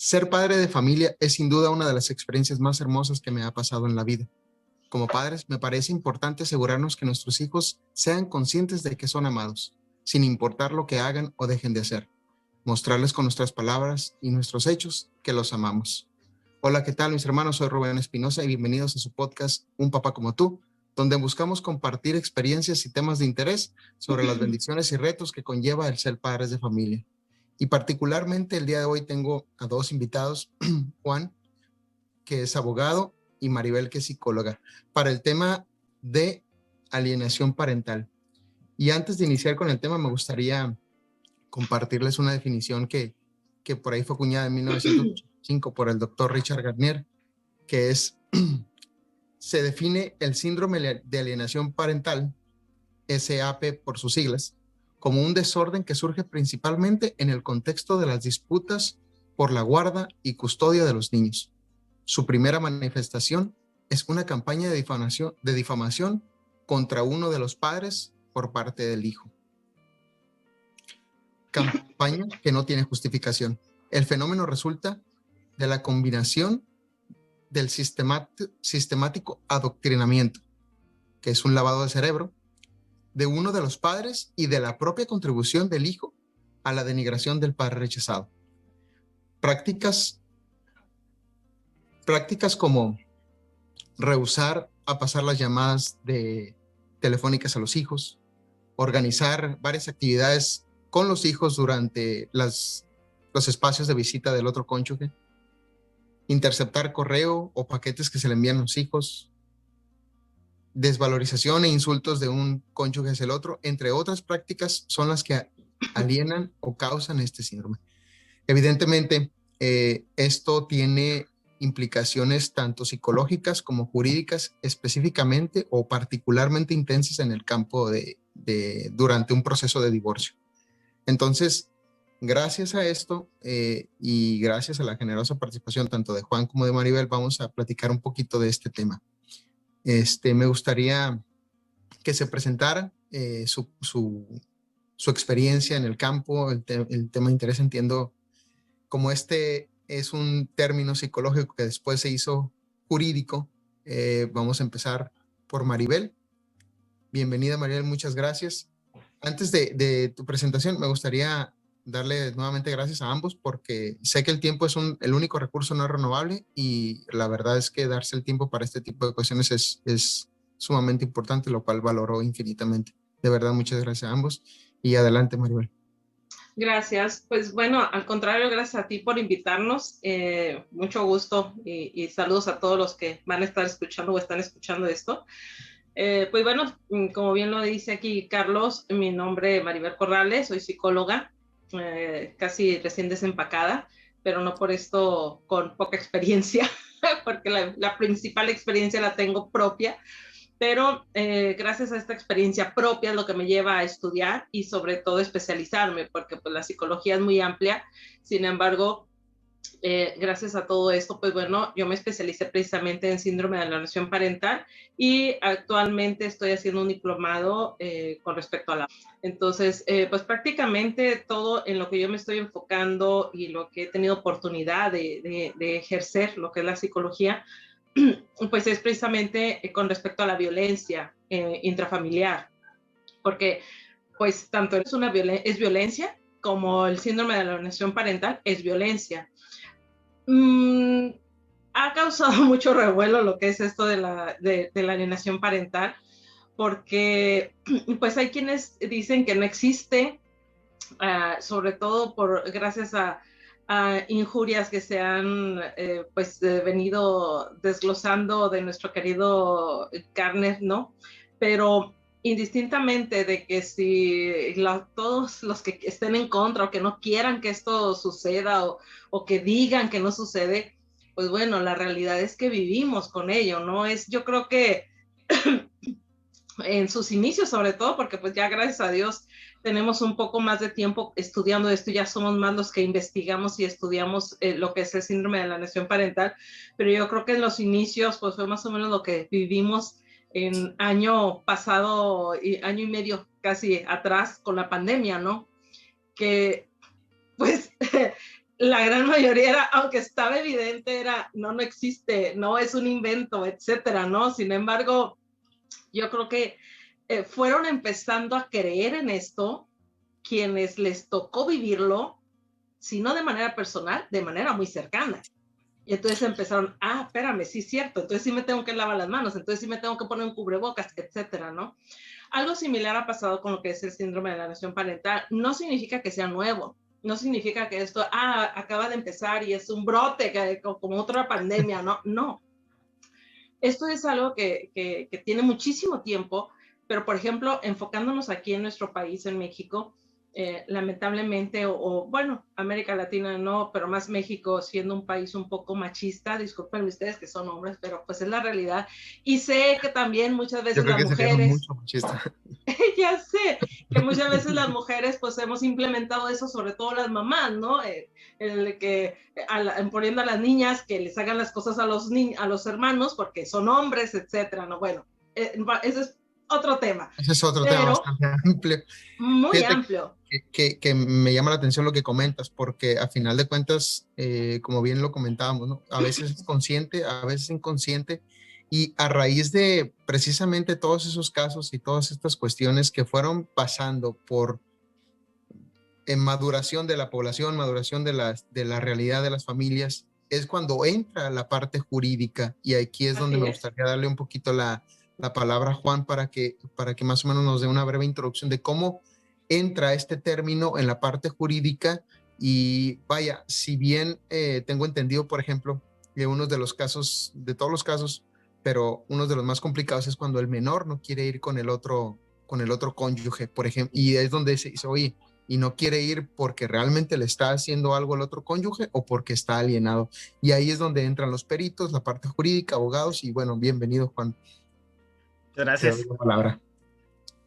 Ser padre de familia es sin duda una de las experiencias más hermosas que me ha pasado en la vida. Como padres, me parece importante asegurarnos que nuestros hijos sean conscientes de que son amados, sin importar lo que hagan o dejen de hacer. Mostrarles con nuestras palabras y nuestros hechos que los amamos. Hola, ¿qué tal, mis hermanos? Soy Rubén Espinosa y bienvenidos a su podcast Un Papá como tú, donde buscamos compartir experiencias y temas de interés sobre las bendiciones y retos que conlleva el ser padres de familia. Y particularmente el día de hoy tengo a dos invitados, Juan, que es abogado, y Maribel, que es psicóloga, para el tema de alienación parental. Y antes de iniciar con el tema, me gustaría compartirles una definición que por ahí fue acuñada en 1985 por el doctor Richard Gardner, que es, se define el síndrome de alienación parental, SAP por sus siglas, como un desorden que surge principalmente en el contexto de las disputas por la guarda y custodia de los niños. Su primera manifestación es una campaña de difamación contra uno de los padres por parte del hijo. Campaña que no tiene justificación. El fenómeno resulta de la combinación del sistemático adoctrinamiento, que es un lavado de cerebro, de uno de los padres y de la propia contribución del hijo a la denigración del padre rechazado. Prácticas como rehusar a pasar las llamadas telefónicas a los hijos, organizar varias actividades con los hijos durante los espacios de visita del otro cónyuge, interceptar correo o paquetes que se le envían a los hijos, desvalorización e insultos de un cónyuge hacia el otro, entre otras prácticas, son las que alienan o causan este síndrome. Evidentemente, esto tiene implicaciones tanto psicológicas como jurídicas, específicamente o particularmente intensas en el campo durante un proceso de divorcio. Entonces, gracias a esto y gracias a la generosa participación tanto de Juan como de Maribel, vamos a platicar un poquito de este tema. Me gustaría que se presentara su experiencia en el campo, el tema de interés. Entiendo como este es un término psicológico que después se hizo jurídico. Vamos a empezar por Maribel. Bienvenida, Maribel, muchas gracias. Antes de tu presentación, me gustaría darle nuevamente gracias a ambos porque sé que el tiempo es el único recurso no renovable y la verdad es que darse el tiempo para este tipo de cuestiones es sumamente importante, lo cual valoro infinitamente. De verdad, muchas gracias a ambos y adelante, Maribel. Gracias. Pues bueno, al contrario, gracias a ti por invitarnos. Mucho gusto y saludos a todos los que van a estar escuchando o están escuchando esto. Pues bueno, como bien lo dice aquí Carlos, mi nombre es Maribel Corrales, soy psicóloga, casi recién desempacada, pero no por esto con poca experiencia, porque la principal experiencia la tengo propia. Pero gracias a esta experiencia propia es lo que me lleva a estudiar y sobre todo especializarme, porque pues la psicología es muy amplia. Sin embargo, gracias a todo esto, pues bueno, yo me especialicé precisamente en síndrome de alienación parental y actualmente estoy haciendo un diplomado con respecto a la... Entonces, pues prácticamente todo en lo que yo me estoy enfocando y lo que he tenido oportunidad de ejercer, lo que es la psicología, pues es precisamente con respecto a la violencia intrafamiliar, porque pues tanto es violencia como el síndrome de alienación parental es violencia. Ha causado mucho revuelo lo que es esto de la alienación parental, porque pues hay quienes dicen que no existe, sobre todo gracias a injurias que se han venido desglosando de nuestro querido Gardner, ¿no? Pero indistintamente de que si todos los que estén en contra o que no quieran que esto suceda o que digan que no sucede, pues bueno, la realidad es que vivimos con ello, ¿no? Yo creo que en sus inicios sobre todo, porque pues ya gracias a Dios tenemos un poco más de tiempo estudiando esto, ya somos más los que investigamos y estudiamos lo que es el síndrome de alienación parental, pero yo creo que en los inicios pues fue más o menos lo que vivimos en año pasado y año y medio casi atrás con la pandemia, ¿no? Que pues la gran mayoría era, aunque estaba evidente, era, no existe, no es un invento, etcétera, ¿no? Sin embargo, yo creo que fueron empezando a creer en esto quienes les tocó vivirlo, si no de manera personal, de manera muy cercana. Y entonces empezaron, espérame, sí es cierto, entonces sí me tengo que lavar las manos, entonces sí me tengo que poner un cubrebocas, etcétera, ¿no? Algo similar ha pasado con lo que es el síndrome de la alienación parental. No significa que sea nuevo, no significa que esto, acaba de empezar y es un brote, como otra pandemia, ¿no? No. Esto es algo que tiene muchísimo tiempo, pero por ejemplo, enfocándonos aquí en nuestro país, en México, lamentablemente, bueno, América Latina no, pero más México siendo un país un poco machista, disculpen ustedes que son hombres, pero pues es la realidad. Y sé que también muchas Yo veces creo las que sería mujeres, mucho machista. ya sé, que muchas veces las mujeres pues hemos implementado eso, sobre todo las mamás, ¿no? El que poniendo a las niñas que les hagan las cosas a los hermanos porque son hombres, etcétera, ¿no? Bueno, ese es otro tema, Ese es otro tema pero bastante amplio. muy Fíjate amplio. que me llama la atención lo que comentas, porque a final de cuentas, como bien lo comentábamos, ¿no? A veces es consciente, a veces inconsciente, y a raíz de precisamente todos esos casos y todas estas cuestiones que fueron pasando por maduración de la población, maduración de la realidad de las familias, es cuando entra la parte jurídica, y aquí es donde Así me es. gustaría darle un poquito la palabra a Juan para que más o menos nos dé una breve introducción de cómo entra este término en la parte jurídica. Y vaya, si bien tengo entendido, por ejemplo, que uno de los casos, de todos los casos, pero uno de los más complicados es cuando el menor no quiere ir con el otro cónyuge, por ejemplo, y es donde se dice, oye, y no quiere ir porque realmente le está haciendo algo al otro cónyuge o porque está alienado. Y ahí es donde entran los peritos, la parte jurídica, abogados, y bueno, bienvenido, Juan. Te doy Gracias. la palabra.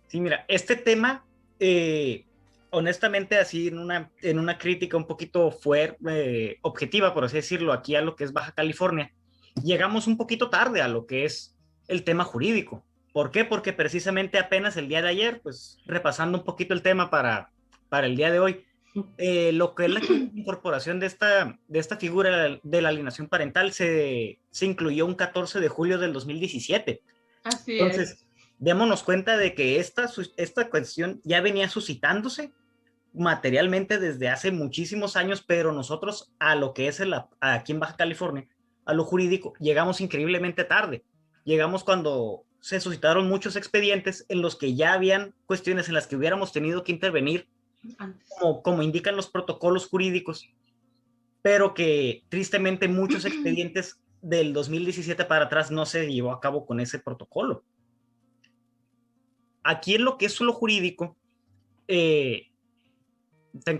Sí, mira, este tema, eh, honestamente, así en una crítica un poquito fuerte, objetiva, por así decirlo, aquí a lo que es Baja California, llegamos un poquito tarde a lo que es el tema jurídico. ¿Por qué? Porque precisamente apenas el día de ayer, pues repasando un poquito el tema para el día de hoy, lo que es la incorporación de esta figura de la alienación parental se incluyó un 14 de julio del 2017. Así Entonces, es. démonos cuenta de que esta cuestión ya venía suscitándose materialmente desde hace muchísimos años, pero nosotros a lo que es aquí en Baja California, a lo jurídico, llegamos increíblemente tarde. Llegamos cuando se suscitaron muchos expedientes en los que ya habían cuestiones en las que hubiéramos tenido que intervenir, como indican los protocolos jurídicos, pero que tristemente muchos expedientes del 2017 para atrás no se llevó a cabo con ese protocolo. Aquí en lo que es lo jurídico, eh,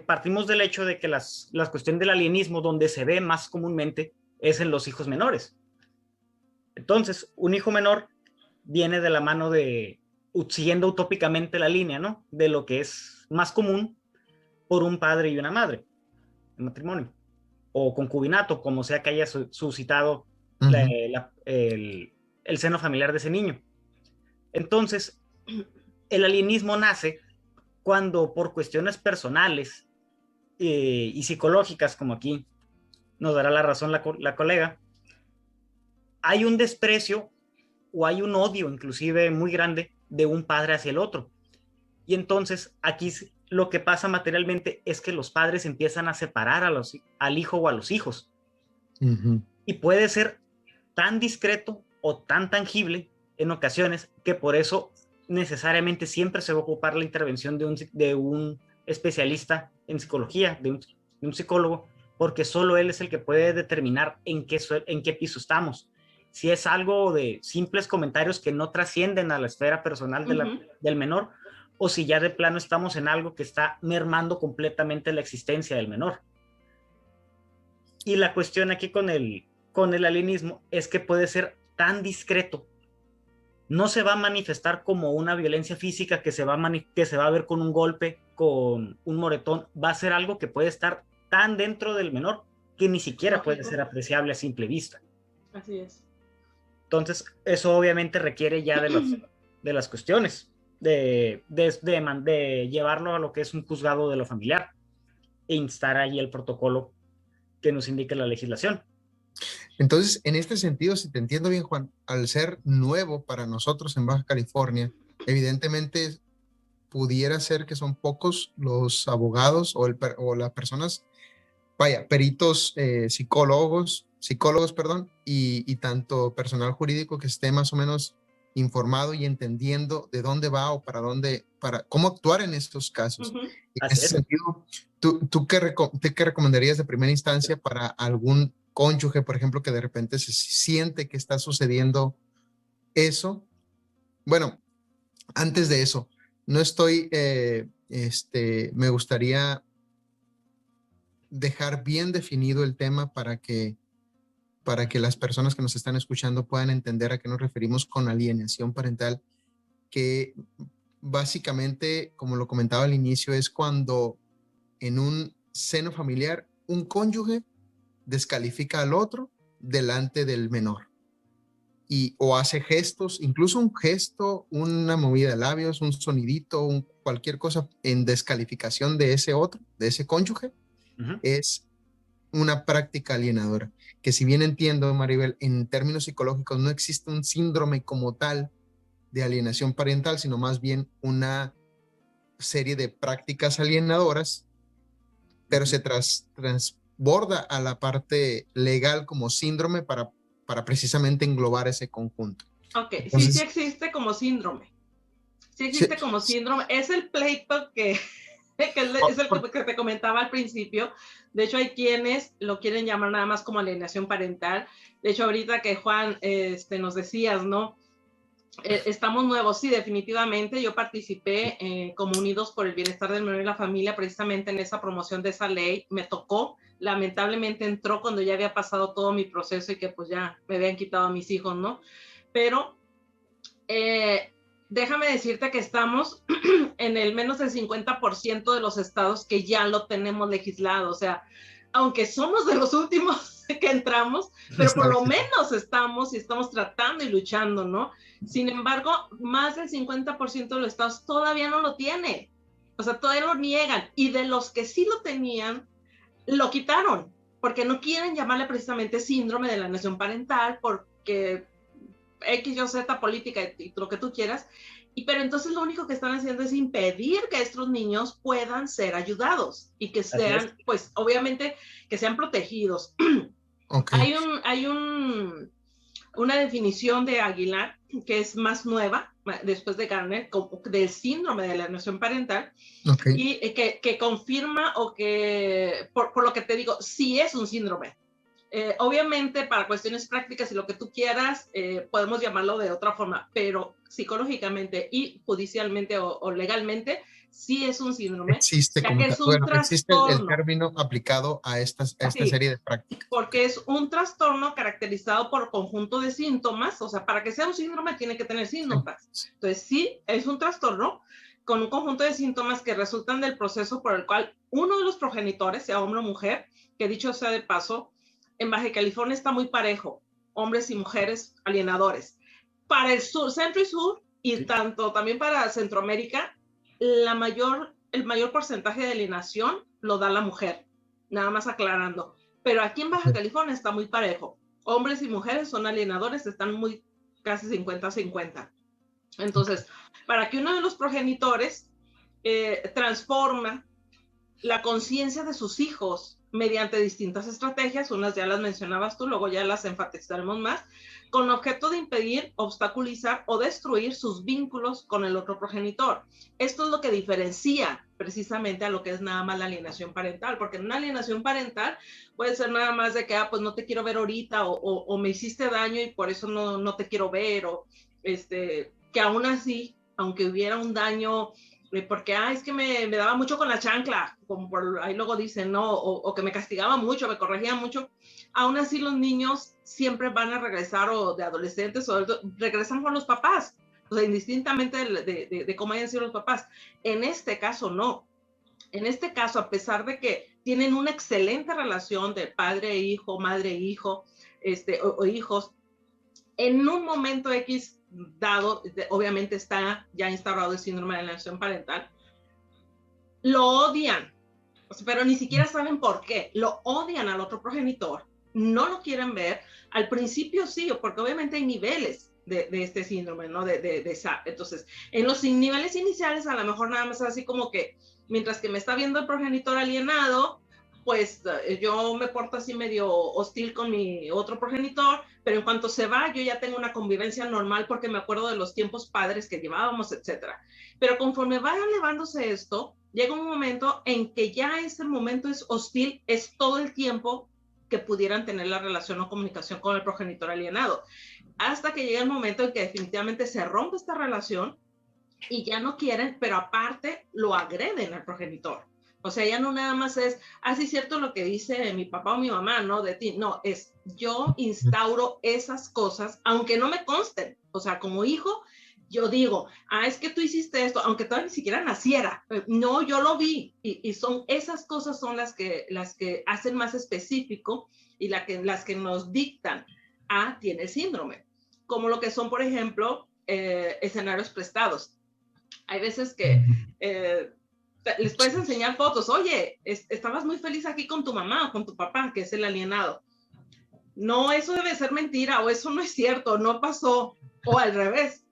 partimos del hecho de que las cuestiones del alienismo donde se ve más comúnmente es en los hijos menores. Entonces, un hijo menor viene de la mano siguiendo utópicamente la línea, ¿no? De lo que es más común por un padre y una madre en matrimonio, o concubinato, como sea que haya suscitado el seno familiar de ese niño. Entonces, el alienismo nace cuando por cuestiones personales y psicológicas, como aquí nos dará la razón la colega, hay un desprecio o hay un odio inclusive muy grande de un padre hacia el otro. Y entonces aquí lo que pasa materialmente es que los padres empiezan a separar al hijo o a los hijos. Y puede ser tan discreto o tan tangible en ocasiones que por eso necesariamente siempre se va a ocupar la intervención de un especialista en psicología, de un psicólogo, porque solo él es el que puede determinar en qué piso estamos. Si es algo de simples comentarios que no trascienden a la esfera personal del menor, o si ya de plano estamos en algo que está mermando completamente la existencia del menor. Y la cuestión aquí con el alienismo es que puede ser tan discreto, no se va a manifestar como una violencia física que se va a ver con un golpe, con un moretón, va a ser algo que puede estar tan dentro del menor que ni siquiera puede ser apreciable a simple vista. Así es. Entonces, eso obviamente requiere ya de las cuestiones, de llevarlo a lo que es un juzgado de lo familiar e instar ahí el protocolo que nos indique la legislación. Entonces, en este sentido, si te entiendo bien, Juan, al ser nuevo para nosotros en Baja California, evidentemente pudiera ser que son pocos los abogados o las personas, vaya, peritos, psicólogos, perdón, y tanto personal jurídico que esté más o menos informado y entendiendo de dónde va o para cómo actuar en estos casos. Ujú. Y en ese sentido, ¿tú qué recomendarías de primera instancia para algún cónyuge, por ejemplo, que de repente se siente que está sucediendo eso? Bueno, antes de eso, me gustaría dejar bien definido el tema para que las personas que nos están escuchando puedan entender a qué nos referimos con alienación parental, que básicamente, como lo comentaba al inicio, es cuando en un seno familiar un cónyuge descalifica al otro delante del menor o hace gestos, incluso un gesto, una movida de labios, un sonidito, cualquier cosa en descalificación de ese otro, de ese cónyuge, es una práctica alienadora. Que si bien entiendo, Maribel, en términos psicológicos no existe un síndrome como tal de alienación parental, sino más bien una serie de prácticas alienadoras, pero se transborda a la parte legal como síndrome para precisamente englobar ese conjunto. Ok, Entonces, sí existe como síndrome. Sí sí, existe como síndrome. Es el pleito que es el que te comentaba al principio. De hecho, hay quienes lo quieren llamar nada más como alienación parental. De hecho, ahorita que Juan nos decías, ¿no? Estamos nuevos, sí, definitivamente. Yo participé como Unidos por el Bienestar del Menor y la Familia, precisamente en esa promoción de esa ley. Me tocó, lamentablemente entró cuando ya había pasado todo mi proceso y que pues ya me habían quitado a mis hijos, ¿no? Pero déjame decirte que estamos en el menos del 50% de los estados que ya lo tenemos legislado. O sea, aunque somos de los últimos que entramos, pero por lo menos estamos tratando y luchando, ¿no? Sin embargo, más del 50% de los estados todavía no lo tiene. O sea, todavía lo niegan. Y de los que sí lo tenían, lo quitaron, porque no quieren llamarle precisamente síndrome de la alienación parental, porque X, Y, Z política y lo que tú quieras, pero entonces lo único que están haciendo es impedir que estos niños puedan ser ayudados y que sean, pues obviamente, que sean protegidos. Okay. Hay una definición de Aguilar que es más nueva, después de Garner, del síndrome de la alienación parental, Okay. y que confirma o que, por lo que te digo, sí es un síndrome. Obviamente para cuestiones prácticas y lo que tú quieras, podemos llamarlo de otra forma, pero psicológicamente y judicialmente o legalmente sí es un síndrome, Existe ya que es un bueno, existe el trastorno. término aplicado a esta Sí, serie de prácticas. porque es un trastorno caracterizado por conjunto de síntomas. O sea, para que sea un síndrome tiene que tener síntomas. Sí. Entonces sí, es un trastorno con un conjunto de síntomas que resultan del proceso por el cual uno de los progenitores, sea hombre o mujer, que dicho sea de paso, en Baja California está muy parejo, hombres y mujeres alienadores. Para el sur, centro y sur, y sí, tanto también para Centroamérica, el mayor porcentaje de alienación lo da la mujer, nada más aclarando. Pero aquí en Baja California está muy parejo. Hombres y mujeres son alienadores, están muy casi 50-50. Entonces, para que uno de los progenitores transforma la conciencia de sus hijos mediante distintas estrategias, unas ya las mencionabas tú, luego ya las enfatizaremos más, con objeto de impedir, obstaculizar o destruir sus vínculos con el otro progenitor. Esto es lo que diferencia precisamente a lo que es nada más la alienación parental, porque en una alienación parental puede ser nada más de que, pues no te quiero ver ahorita, o me hiciste daño y por eso no te quiero ver, o que aún así, aunque hubiera un daño, porque es que me daba mucho con la chancla, como por ahí luego dicen, ¿no? O que me castigaba mucho, me corregía mucho. Aún así los niños siempre van a regresar, o de adolescentes, o regresan con los papás, o sea, indistintamente de cómo hayan sido los papás. En este caso, no. En este caso, a pesar de que tienen una excelente relación de padre e hijo, madre e hijo, o hijos, en un momento X dado, obviamente está ya instaurado el síndrome de alienación parental, lo odian, pero ni siquiera saben por qué. Lo odian al otro progenitor, no lo quieren ver. Al principio sí, porque obviamente hay niveles de este síndrome, ¿no? Entonces, en los niveles iniciales a lo mejor nada más así como que, mientras que me está viendo el progenitor alienado, pues yo me porto así medio hostil con mi otro progenitor, pero en cuanto se va, yo ya tengo una convivencia normal porque me acuerdo de los tiempos padres que llevábamos, etcétera. Pero conforme va elevándose esto, llega un momento en que ya ese momento es hostil, es todo el tiempo que pudieran tener la relación o comunicación con el progenitor alienado, hasta que llega el momento en que definitivamente se rompe esta relación y ya no quieren, pero aparte lo agreden al progenitor. O sea, ya no nada más es, así cierto lo que dice mi papá o mi mamá, ¿no? De ti, no, es yo instauro esas cosas, aunque no me consten. O sea, como hijo, yo digo, es que tú hiciste esto, aunque todavía ni siquiera naciera. No, yo lo vi. Y son esas cosas son las que hacen más específico y las que nos dictan, tiene síndrome. Como lo que son, por ejemplo, escenarios prestados. Hay veces que les puedes enseñar fotos. Oye, estabas muy feliz aquí con tu mamá o con tu papá, que es el alienado. No, eso debe ser mentira, o eso no es cierto, no pasó. O al revés.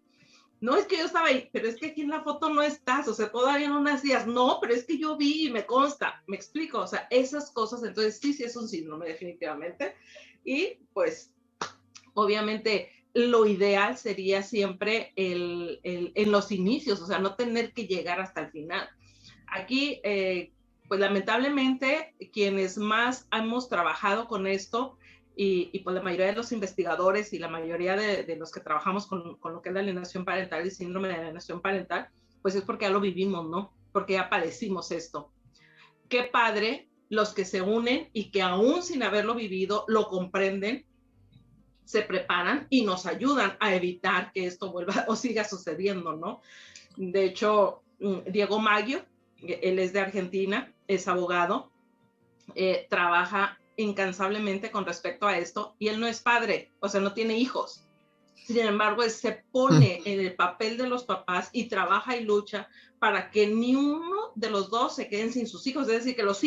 No, es que yo estaba ahí, pero es que aquí en la foto no estás, o sea, todavía no nacías. No, pero es que yo vi y me consta. Me explico, o sea, esas cosas. Entonces sí es un síndrome definitivamente. Y pues, obviamente, lo ideal sería siempre en los inicios, o sea, no tener que llegar hasta el final. Aquí, pues lamentablemente, quienes más hemos trabajado con esto, y pues la mayoría de los investigadores y la mayoría de los que trabajamos con lo que es la alienación parental y síndrome de alienación parental, pues es porque ya lo vivimos, ¿no? Porque ya padecimos esto. Qué padre los que se unen y que aún sin haberlo vivido, lo comprenden, se preparan y nos ayudan a evitar que esto vuelva o siga sucediendo, ¿no? De hecho, Diego Maggio, él es de Argentina, es abogado, trabaja incansablemente con respecto a esto, y él no es padre, o sea, no tiene hijos. Sin embargo, él se pone en el papel de los papás y trabaja y lucha para que ni uno de los dos se queden sin sus hijos, es decir, que los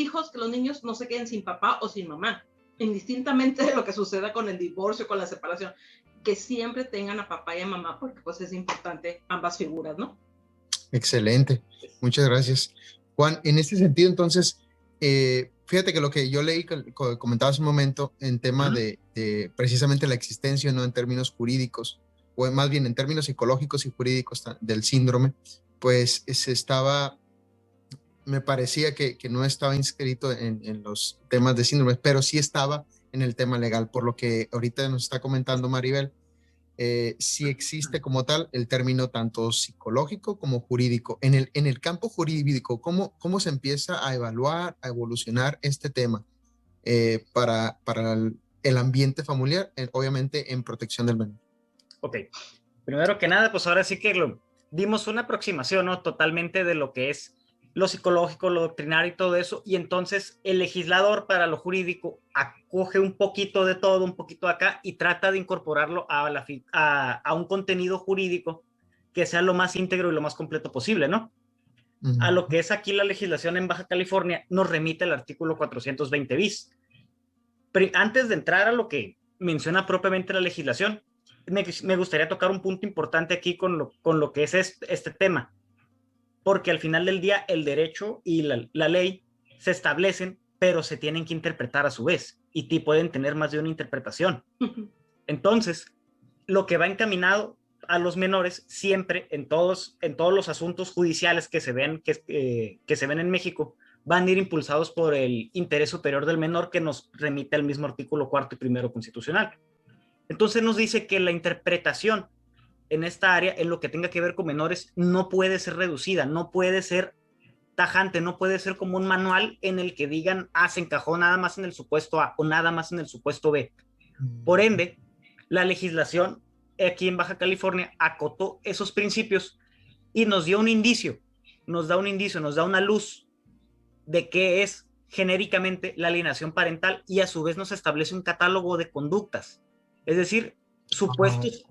niños no se queden sin papá o sin mamá, indistintamente de lo que suceda con el divorcio, con la separación, que siempre tengan a papá y a mamá, porque pues es importante ambas figuras, ¿no? Excelente, muchas gracias. Juan, en este sentido, entonces, fíjate que lo que yo leí, comentaba hace un momento, en tema de precisamente la existencia, no en términos jurídicos, o más bien en términos psicológicos y jurídicos del síndrome, pues me parecía que no estaba inscrito en los temas de síndrome, pero sí estaba en el tema legal, por lo que ahorita nos está comentando Maribel. Sí existe como tal el término tanto psicológico como jurídico. En el campo jurídico, ¿cómo se empieza a evaluar, a evolucionar este tema para el ambiente familiar, obviamente en protección del menor? Ok, primero que nada, pues ahora sí que dimos una aproximación, ¿no? Totalmente de lo que es lo psicológico, lo doctrinario y todo eso, y entonces el legislador para lo jurídico acoge un poquito de todo, un poquito de acá, y trata de incorporarlo a un contenido jurídico que sea lo más íntegro y lo más completo posible, ¿no? A lo que es aquí la legislación en Baja California nos remite el artículo 420 bis. Antes de entrar a lo que menciona propiamente la legislación, me gustaría tocar un punto importante aquí con lo que es este tema, porque al final del día el derecho y la ley se establecen, pero se tienen que interpretar a su vez, y pueden tener más de una interpretación. Entonces, lo que va encaminado a los menores siempre en todos los asuntos judiciales que se ven en México van a ir impulsados por el interés superior del menor, que nos remite al mismo artículo 4 y 1 constitucional. Entonces nos dice que la interpretación en esta área, en lo que tenga que ver con menores, no puede ser reducida, no puede ser tajante, no puede ser como un manual en el que digan, se encajó nada más en el supuesto A o nada más en el supuesto B. Por ende, la legislación aquí en Baja California acotó esos principios y nos dio un indicio, nos da una luz de qué es genéricamente la alienación parental, y a su vez nos establece un catálogo de conductas, es decir, supuestos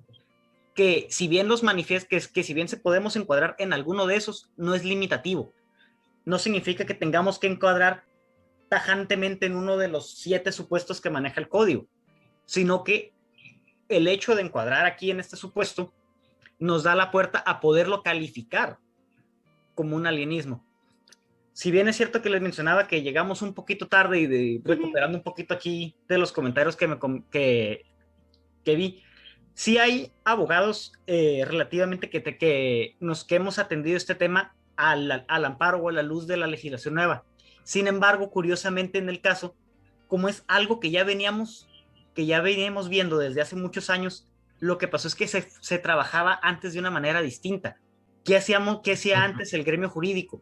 que si bien los que si bien se podemos encuadrar en alguno de esos, no es limitativo. No significa que tengamos que encuadrar tajantemente en uno de los 7 supuestos que maneja el código, sino que el hecho de encuadrar aquí en este supuesto nos da la puerta a poderlo calificar como un alienismo. Si bien es cierto que les mencionaba que llegamos un poquito tarde y recuperando un poquito aquí de los comentarios que vi, sí hay abogados relativamente que hemos atendido este tema al amparo o a la luz de la legislación nueva. Sin embargo, curiosamente en el caso, como es algo que ya veníamos viendo desde hace muchos años, lo que pasó es que se trabajaba antes de una manera distinta. ¿Qué hacía antes el gremio jurídico?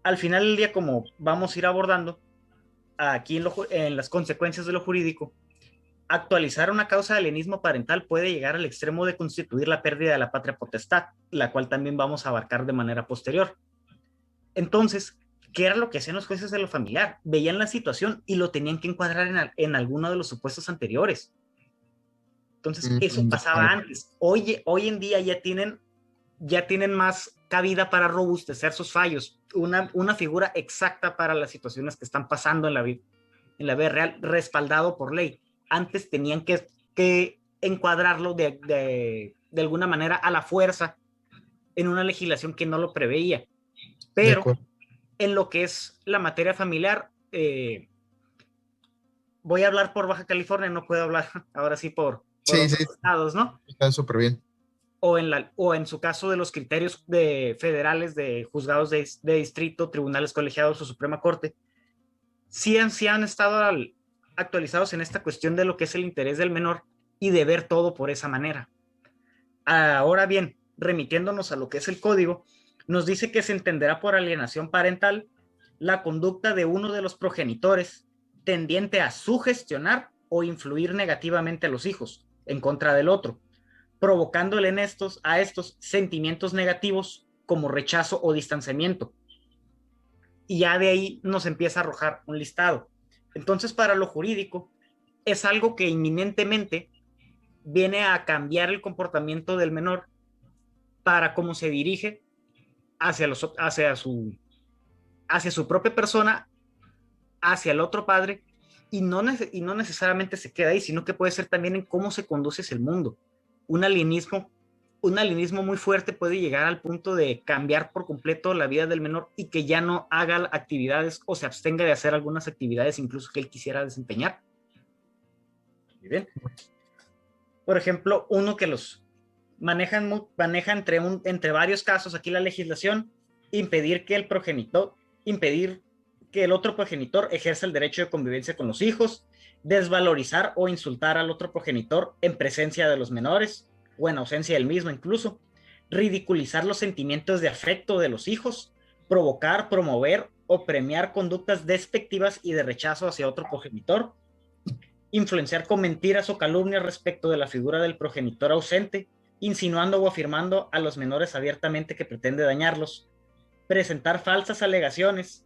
Al final del día, como vamos a ir abordando aquí en las consecuencias de lo jurídico, actualizar una causa de alienismo parental puede llegar al extremo de constituir la pérdida de la patria potestad, la cual también vamos a abarcar de manera posterior. Entonces, ¿qué era lo que hacían los jueces de lo familiar? Veían la situación y lo tenían que encuadrar en alguno de los supuestos anteriores. Entonces, eso pasaba antes. Hoy en día ya tienen más cabida para robustecer sus fallos, una figura exacta para las situaciones que están pasando en la vida real, respaldado por ley. Antes tenían que encuadrarlo de alguna manera a la fuerza en una legislación que no lo preveía. Pero en lo que es la materia familiar, voy a hablar por Baja California, no puedo hablar ahora sí por otros estados, ¿no? Está súper bien. O en su caso de los criterios federales de juzgados de distrito, tribunales colegiados o Suprema Corte, sí han estado actualizados en esta cuestión de lo que es el interés del menor y de ver todo por esa manera. Ahora bien, remitiéndonos a lo que es el código, nos dice que se entenderá por alienación parental la conducta de uno de los progenitores tendiente a sugestionar o influir negativamente a los hijos en contra del otro, provocándole a estos sentimientos negativos como rechazo o distanciamiento. Y ya de ahí nos empieza a arrojar un listado. Entonces, para lo jurídico, es algo que inminentemente viene a cambiar el comportamiento del menor para cómo se dirige hacia su propia persona, hacia el otro padre, y no necesariamente se queda ahí, sino que puede ser también en cómo se conduce hacia el mundo. Un alienismo muy fuerte puede llegar al punto de cambiar por completo la vida del menor y que ya no haga actividades o se abstenga de hacer algunas actividades incluso que él quisiera desempeñar. Muy bien. Por ejemplo, uno que los maneja entre varios casos aquí la legislación, impedir que el otro progenitor ejerza el derecho de convivencia con los hijos, desvalorizar o insultar al otro progenitor en presencia de los menores o en ausencia del mismo incluso, ridiculizar los sentimientos de afecto de los hijos, provocar, promover o premiar conductas despectivas y de rechazo hacia otro progenitor, influenciar con mentiras o calumnias respecto de la figura del progenitor ausente, insinuando o afirmando a los menores abiertamente que pretende dañarlos, presentar falsas alegaciones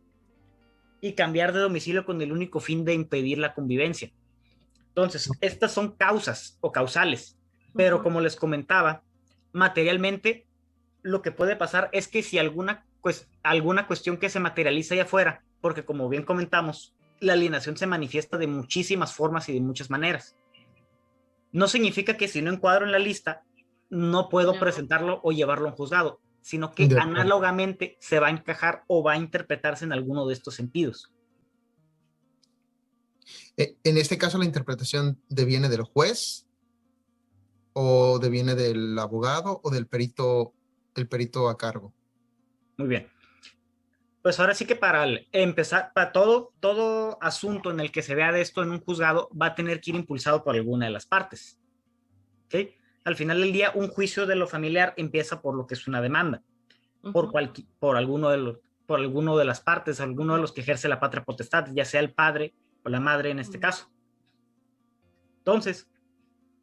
y cambiar de domicilio con el único fin de impedir la convivencia. Entonces, estas son causas o causales, pero como les comentaba, materialmente lo que puede pasar es que si alguna cuestión que se materializa allá afuera, porque como bien comentamos, la alienación se manifiesta de muchísimas formas y de muchas maneras. No significa que si no encuadro en la lista, no puedo presentarlo o llevarlo a un juzgado, sino que análogamente se va a encajar o va a interpretarse en alguno de estos sentidos. En este caso, la interpretación deviene del juez o deviene del abogado o del perito a cargo. Muy bien. Pues ahora sí que para empezar, para todo asunto en el que se vea de esto en un juzgado va a tener que ir impulsado por alguna de las partes. ¿Okay? Al final del día, un juicio de lo familiar empieza por lo que es una demanda, por alguno de las partes, alguno de los que ejerce la patria potestad, ya sea el padre o la madre en este caso. Entonces,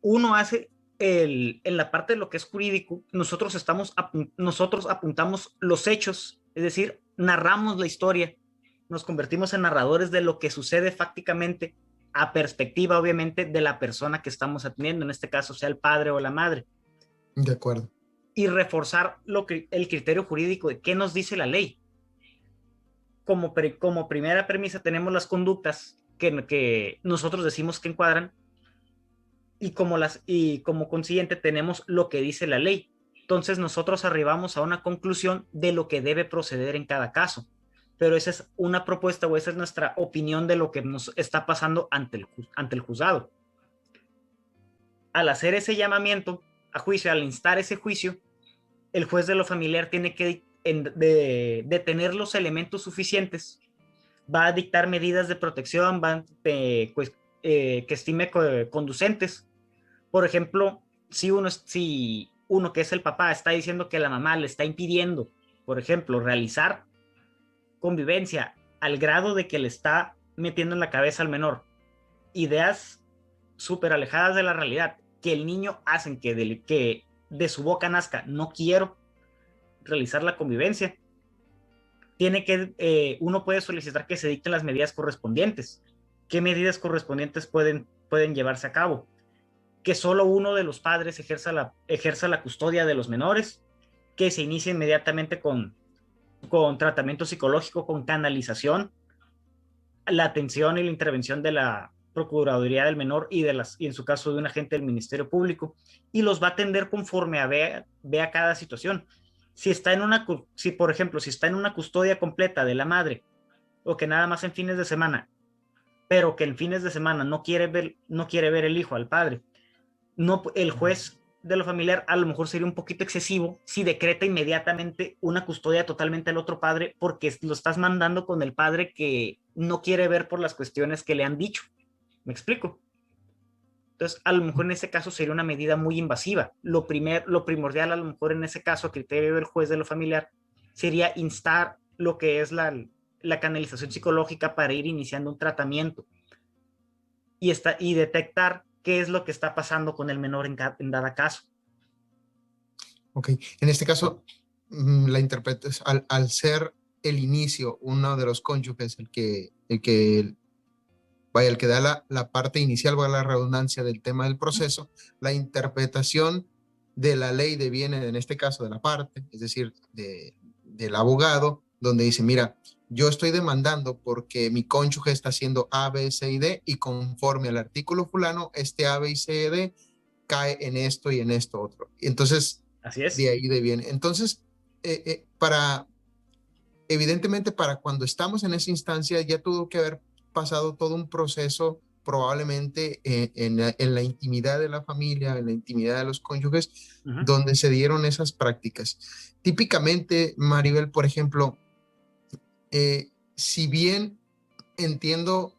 uno hace en la parte de lo que es jurídico, nosotros apuntamos los hechos, es decir, narramos la historia, nos convertimos en narradores de lo que sucede fácticamente a perspectiva, obviamente, de la persona que estamos atendiendo, en este caso sea el padre o la madre. De acuerdo. Y reforzar el criterio jurídico de qué nos dice la ley. como primera premisa tenemos las conductas que nosotros decimos que encuadran, y como consiguiente tenemos lo que dice la ley. Entonces nosotros arribamos a una conclusión de lo que debe proceder en cada caso. Pero esa es una propuesta, o esa es nuestra opinión de lo que nos está pasando ante el juzgado. Al hacer ese llamamiento a juicio, al instar ese juicio, el juez de lo familiar tiene que de tener los elementos suficientes, va a dictar medidas de protección, que estime conducentes. Por ejemplo, si uno que es el papá está diciendo que la mamá le está impidiendo, por ejemplo, realizar convivencia al grado de que le está metiendo en la cabeza al menor ideas súper alejadas de la realidad, que el niño hacen que de su boca nazca, no quiero realizar la convivencia, uno puede solicitar que se dicten las medidas correspondientes. ¿Qué medidas correspondientes pueden llevarse a cabo? Que solo uno de los padres ejerza la custodia de los menores, que se inicie inmediatamente con tratamiento psicológico, con canalización, la atención y la intervención de la Procuraduría del Menor y en su caso de un agente del Ministerio Público, y los va a atender conforme vea cada situación. Si, por ejemplo, si está en una custodia completa de la madre, o que nada más en fines de semana, pero que en fines de semana no quiere ver el hijo al padre, el juez de lo familiar a lo mejor sería un poquito excesivo si decreta inmediatamente una custodia totalmente al otro padre, porque lo estás mandando con el padre que no quiere ver por las cuestiones que le han dicho. ¿Me explico? Entonces, a lo mejor en ese caso sería una medida muy invasiva. Lo primordial a lo mejor en ese caso, a criterio del juez de lo familiar, sería instar lo que es la canalización psicológica para ir iniciando un tratamiento y detectar qué es lo que está pasando con el menor en dada caso. Ok, en este caso, la interpretas al ser el inicio, uno de los cónyuges, el que da la parte inicial, va a la redundancia del tema del proceso, la interpretación de la ley deviene, en este caso, de la parte, es decir, del abogado, donde dice, mira, yo estoy demandando porque mi cónyuge está haciendo A, B, C y D, y conforme al artículo fulano, este A, B y C y D cae en esto y en esto otro. Y entonces, así es. De ahí deviene. Entonces, evidentemente, para cuando estamos en esa instancia, ya tuvo que haber pasado todo un proceso, probablemente en la intimidad de la familia, en la intimidad de los cónyuges, donde se dieron esas prácticas. Típicamente, Maribel, por ejemplo, si bien entiendo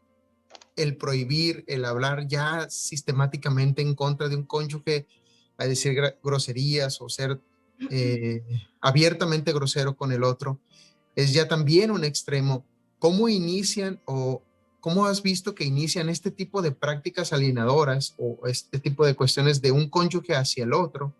el prohibir, el hablar ya sistemáticamente en contra de un cónyuge, a decir groserías o ser abiertamente grosero con el otro, es ya también un extremo. ¿Cómo inician o cómo has visto que inician este tipo de prácticas alienadoras o este tipo de cuestiones de un cónyuge hacia el otro,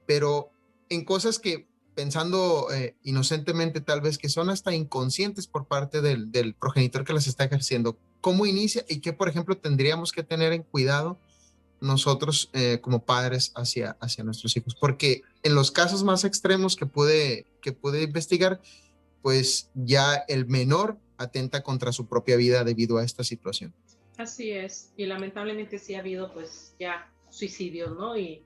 pero en cosas que, pensando inocentemente tal vez, que son hasta inconscientes por parte del progenitor que las está ejerciendo? ¿Cómo inicia y qué, por ejemplo, tendríamos que tener en cuidado nosotros como padres hacia nuestros hijos? Porque en los casos más extremos que pude investigar, pues ya el menor atenta contra su propia vida debido a esta situación. Así es, y lamentablemente sí ha habido pues ya suicidios, ¿no? Y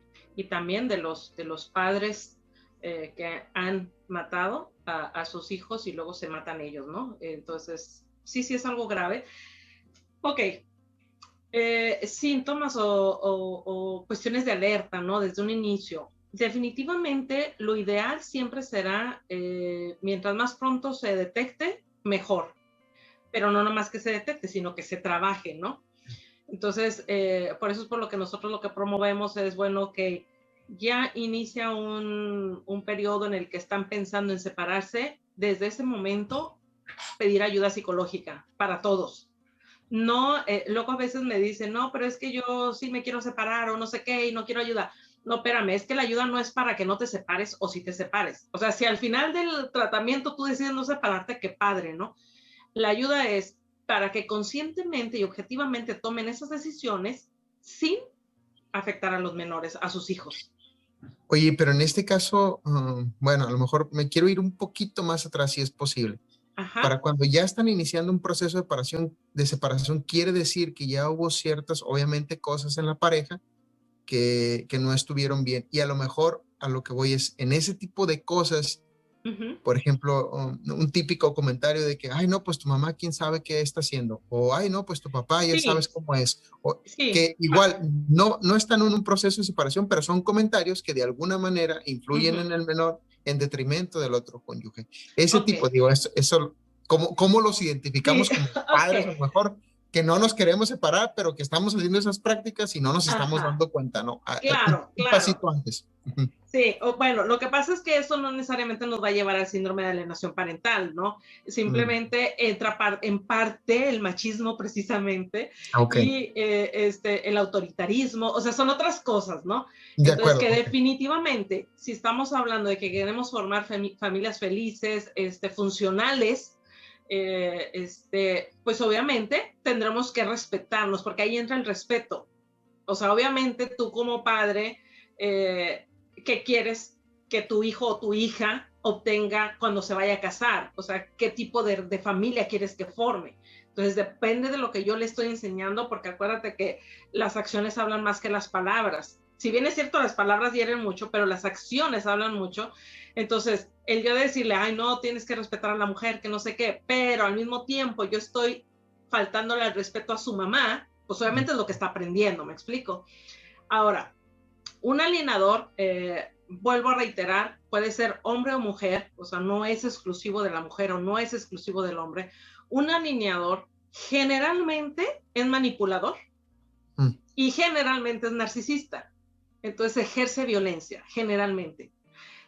también de los padres que han matado a sus hijos y luego se matan ellos, ¿no? Entonces, sí es algo grave. Ok, síntomas o cuestiones de alerta, ¿no? Desde un inicio. Definitivamente lo ideal siempre será, mientras más pronto se detecte, mejor. Pero no nomás que se detecte, sino que se trabaje, ¿no? Entonces, por eso es por lo que nosotros lo que promovemos es, bueno, que ya inicia un periodo en el que están pensando en separarse, desde ese momento pedir ayuda psicológica para todos. No, luego a veces me dicen, no, pero es que yo sí me quiero separar o no sé qué y no quiero ayuda. No, espérame, es que la ayuda no es para que no te separes o si te separes. O sea, si al final del tratamiento tú decides no separarte, qué padre, ¿no? La ayuda es para que conscientemente y objetivamente tomen esas decisiones sin afectar a los menores, a sus hijos. Oye, pero en este caso, bueno, a lo mejor me quiero ir un poquito más atrás si es posible. Ajá. Para cuando ya están iniciando un proceso de separación, quiere decir que ya hubo ciertas, obviamente, cosas en la pareja que no estuvieron bien. Y a lo mejor a lo que voy es, en ese tipo de cosas, por ejemplo, un típico comentario de que, ay, no, pues tu mamá, quién sabe qué está haciendo. O, ay, no, pues tu papá, ya sabes Sí, cómo es. O, sí. que igual no están en un proceso de separación, pero son comentarios que de alguna manera influyen en el menor en detrimento del otro cónyuge. Ese Ok, tipo, digo, eso ¿cómo los sí, identificamos como padres? A ok. lo mejor que no nos queremos separar, pero que estamos haciendo esas prácticas y no nos estamos Ajá, dando cuenta, ¿no? claro, Un claro. pasito antes. Sí, bueno, lo que pasa es que eso no necesariamente nos va a llevar al síndrome de alienación parental, ¿no? Simplemente entra en parte el machismo precisamente Ok, y el autoritarismo, o sea, son otras cosas, ¿no? de Entonces, acuerdo. que Okay. definitivamente, si estamos hablando de que queremos formar familias felices, funcionales, pues obviamente tendremos que respetarnos, porque ahí entra el respeto. O sea, obviamente tú como padre, ¿qué quieres que tu hijo o tu hija obtenga cuando se vaya a casar? O sea, ¿qué tipo de familia quieres que forme? Entonces, depende de lo que yo le estoy enseñando, porque acuérdate que las acciones hablan más que las palabras. Si bien es cierto, las palabras hieren mucho, pero las acciones hablan mucho. Entonces, el yo decirle, ay, no, tienes que respetar a la mujer, que no sé qué, pero al mismo tiempo yo estoy faltándole al respeto a su mamá, pues obviamente es lo que está aprendiendo, ¿me explico? Ahora, un alienador, vuelvo a reiterar, puede ser hombre o mujer, o sea, no es exclusivo de la mujer o no es exclusivo del hombre. Un alienador generalmente es manipulador y generalmente es narcisista. Entonces ejerce violencia, generalmente.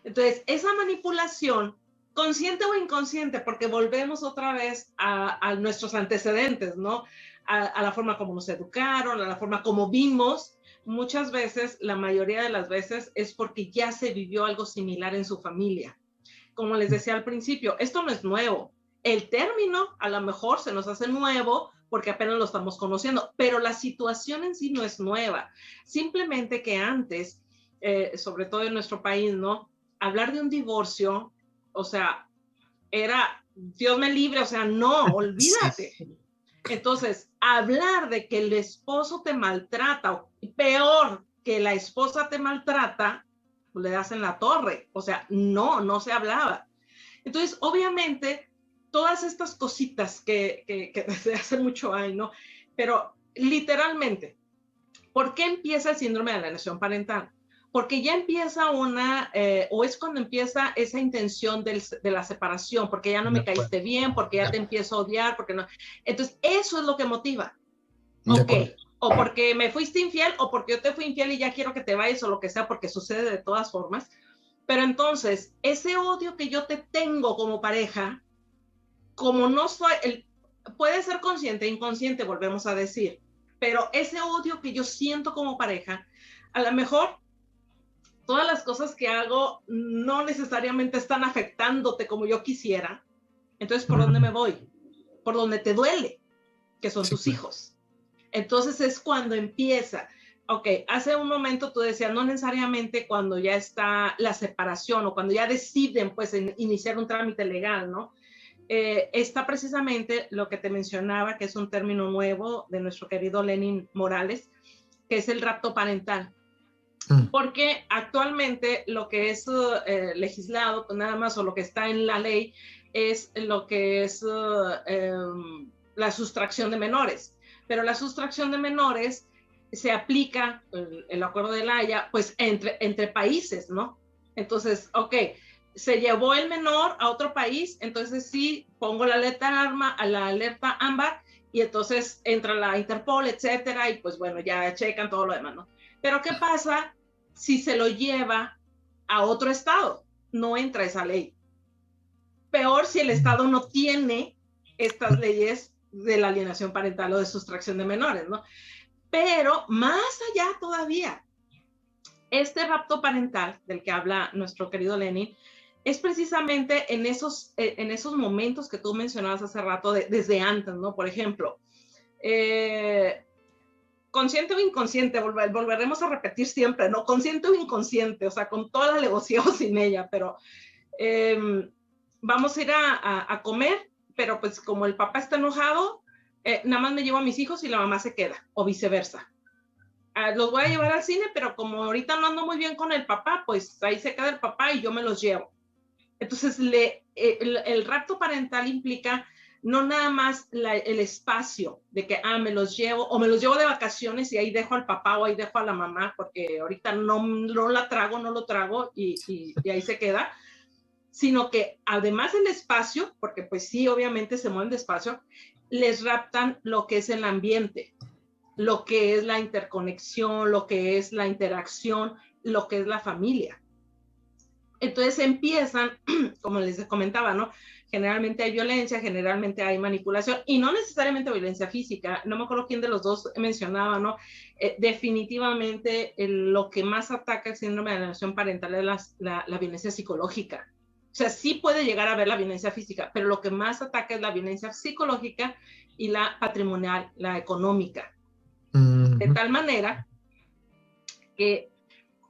Entonces, esa manipulación, consciente o inconsciente, porque volvemos otra vez a nuestros antecedentes, ¿no? A la forma como nos educaron, a la forma como vimos, muchas veces, la mayoría de las veces, es porque ya se vivió algo similar en su familia. Como les decía al principio, esto no es nuevo. El término a lo mejor se nos hace nuevo porque apenas lo estamos conociendo, pero la situación en sí no es nueva. Simplemente que antes, sobre todo en nuestro país, ¿no? Hablar de un divorcio, o sea, era, Dios me libre, o sea, no, Sí. olvídate. Entonces, hablar de que el esposo te maltrata, o peor, que la esposa te maltrata, pues le das en la torre. O sea, no se hablaba. Entonces, obviamente, todas estas cositas que desde hace mucho hay, ¿no? Pero literalmente, ¿por qué empieza el síndrome de alienación parental? Porque ya empieza o es cuando empieza esa intención de la separación, porque ya no De me acuerdo. caíste bien, porque ya te empiezo a odiar, porque no. Entonces, eso es lo que motiva. De Ok, acuerdo. o porque me fuiste infiel, o porque yo te fui infiel y ya quiero que te vayas, o lo que sea, porque sucede de todas formas. Pero entonces, ese odio que yo te tengo como pareja, como no soy, puede ser consciente, inconsciente, volvemos a decir, pero ese odio que yo siento como pareja, a lo mejor todas las cosas que hago no necesariamente están afectándote como yo quisiera. Entonces, ¿por dónde me voy? Por donde te duele, que son Sí, tus hijos. Entonces es cuando empieza. Ok, hace un momento tú decías, no necesariamente cuando ya está la separación o cuando ya deciden pues iniciar un trámite legal, ¿no? Está precisamente lo que te mencionaba, que es un término nuevo de nuestro querido Lenin Morales, que es el rapto parental. Porque actualmente lo que es legislado, pues nada más, o lo que está en la ley, es lo que es la sustracción de menores. Pero la sustracción de menores se aplica, el acuerdo de La Haya, pues entre países, ¿no? Entonces, ok, se llevó el menor a otro país, entonces sí, pongo la alerta ámbar, y entonces entra la Interpol, etcétera, y pues bueno, ya checan todo lo demás, ¿no? Pero ¿qué pasa si se lo lleva a otro estado? No entra esa ley. Peor si el estado no tiene estas leyes de la alienación parental o de sustracción de menores, ¿no? Pero más allá todavía, este rapto parental del que habla nuestro querido Lenin es precisamente en esos momentos que tú mencionabas hace rato, desde antes, ¿no? Por ejemplo, consciente o inconsciente, volveremos a repetir siempre, ¿no? Consciente o inconsciente, o sea, con toda la alevosía o sin ella, pero vamos a ir a comer pero pues como el papá está enojado, nada más me llevo a mis hijos y la mamá se queda, o viceversa. Los voy a llevar al cine, pero como ahorita no ando muy bien con el papá, pues ahí se queda el papá y yo me los llevo. Entonces, el rapto parental implica no nada más el espacio de que, me los llevo, o me los llevo de vacaciones y ahí dejo al papá o ahí dejo a la mamá, porque ahorita no lo trago y ahí se queda, sino que además del espacio, porque pues sí, obviamente se mueven de espacio, les raptan lo que es el ambiente, lo que es la interconexión, lo que es la interacción, lo que es la familia. Entonces empiezan, como les comentaba, ¿no? Generalmente hay violencia, generalmente hay manipulación y no necesariamente violencia física. No me acuerdo quién de los dos mencionaba, ¿no? Definitivamente lo que más ataca el síndrome de alienación parental es la violencia psicológica. O sea, sí puede llegar a haber la violencia física, pero lo que más ataca es la violencia psicológica y la patrimonial, la económica. De tal manera que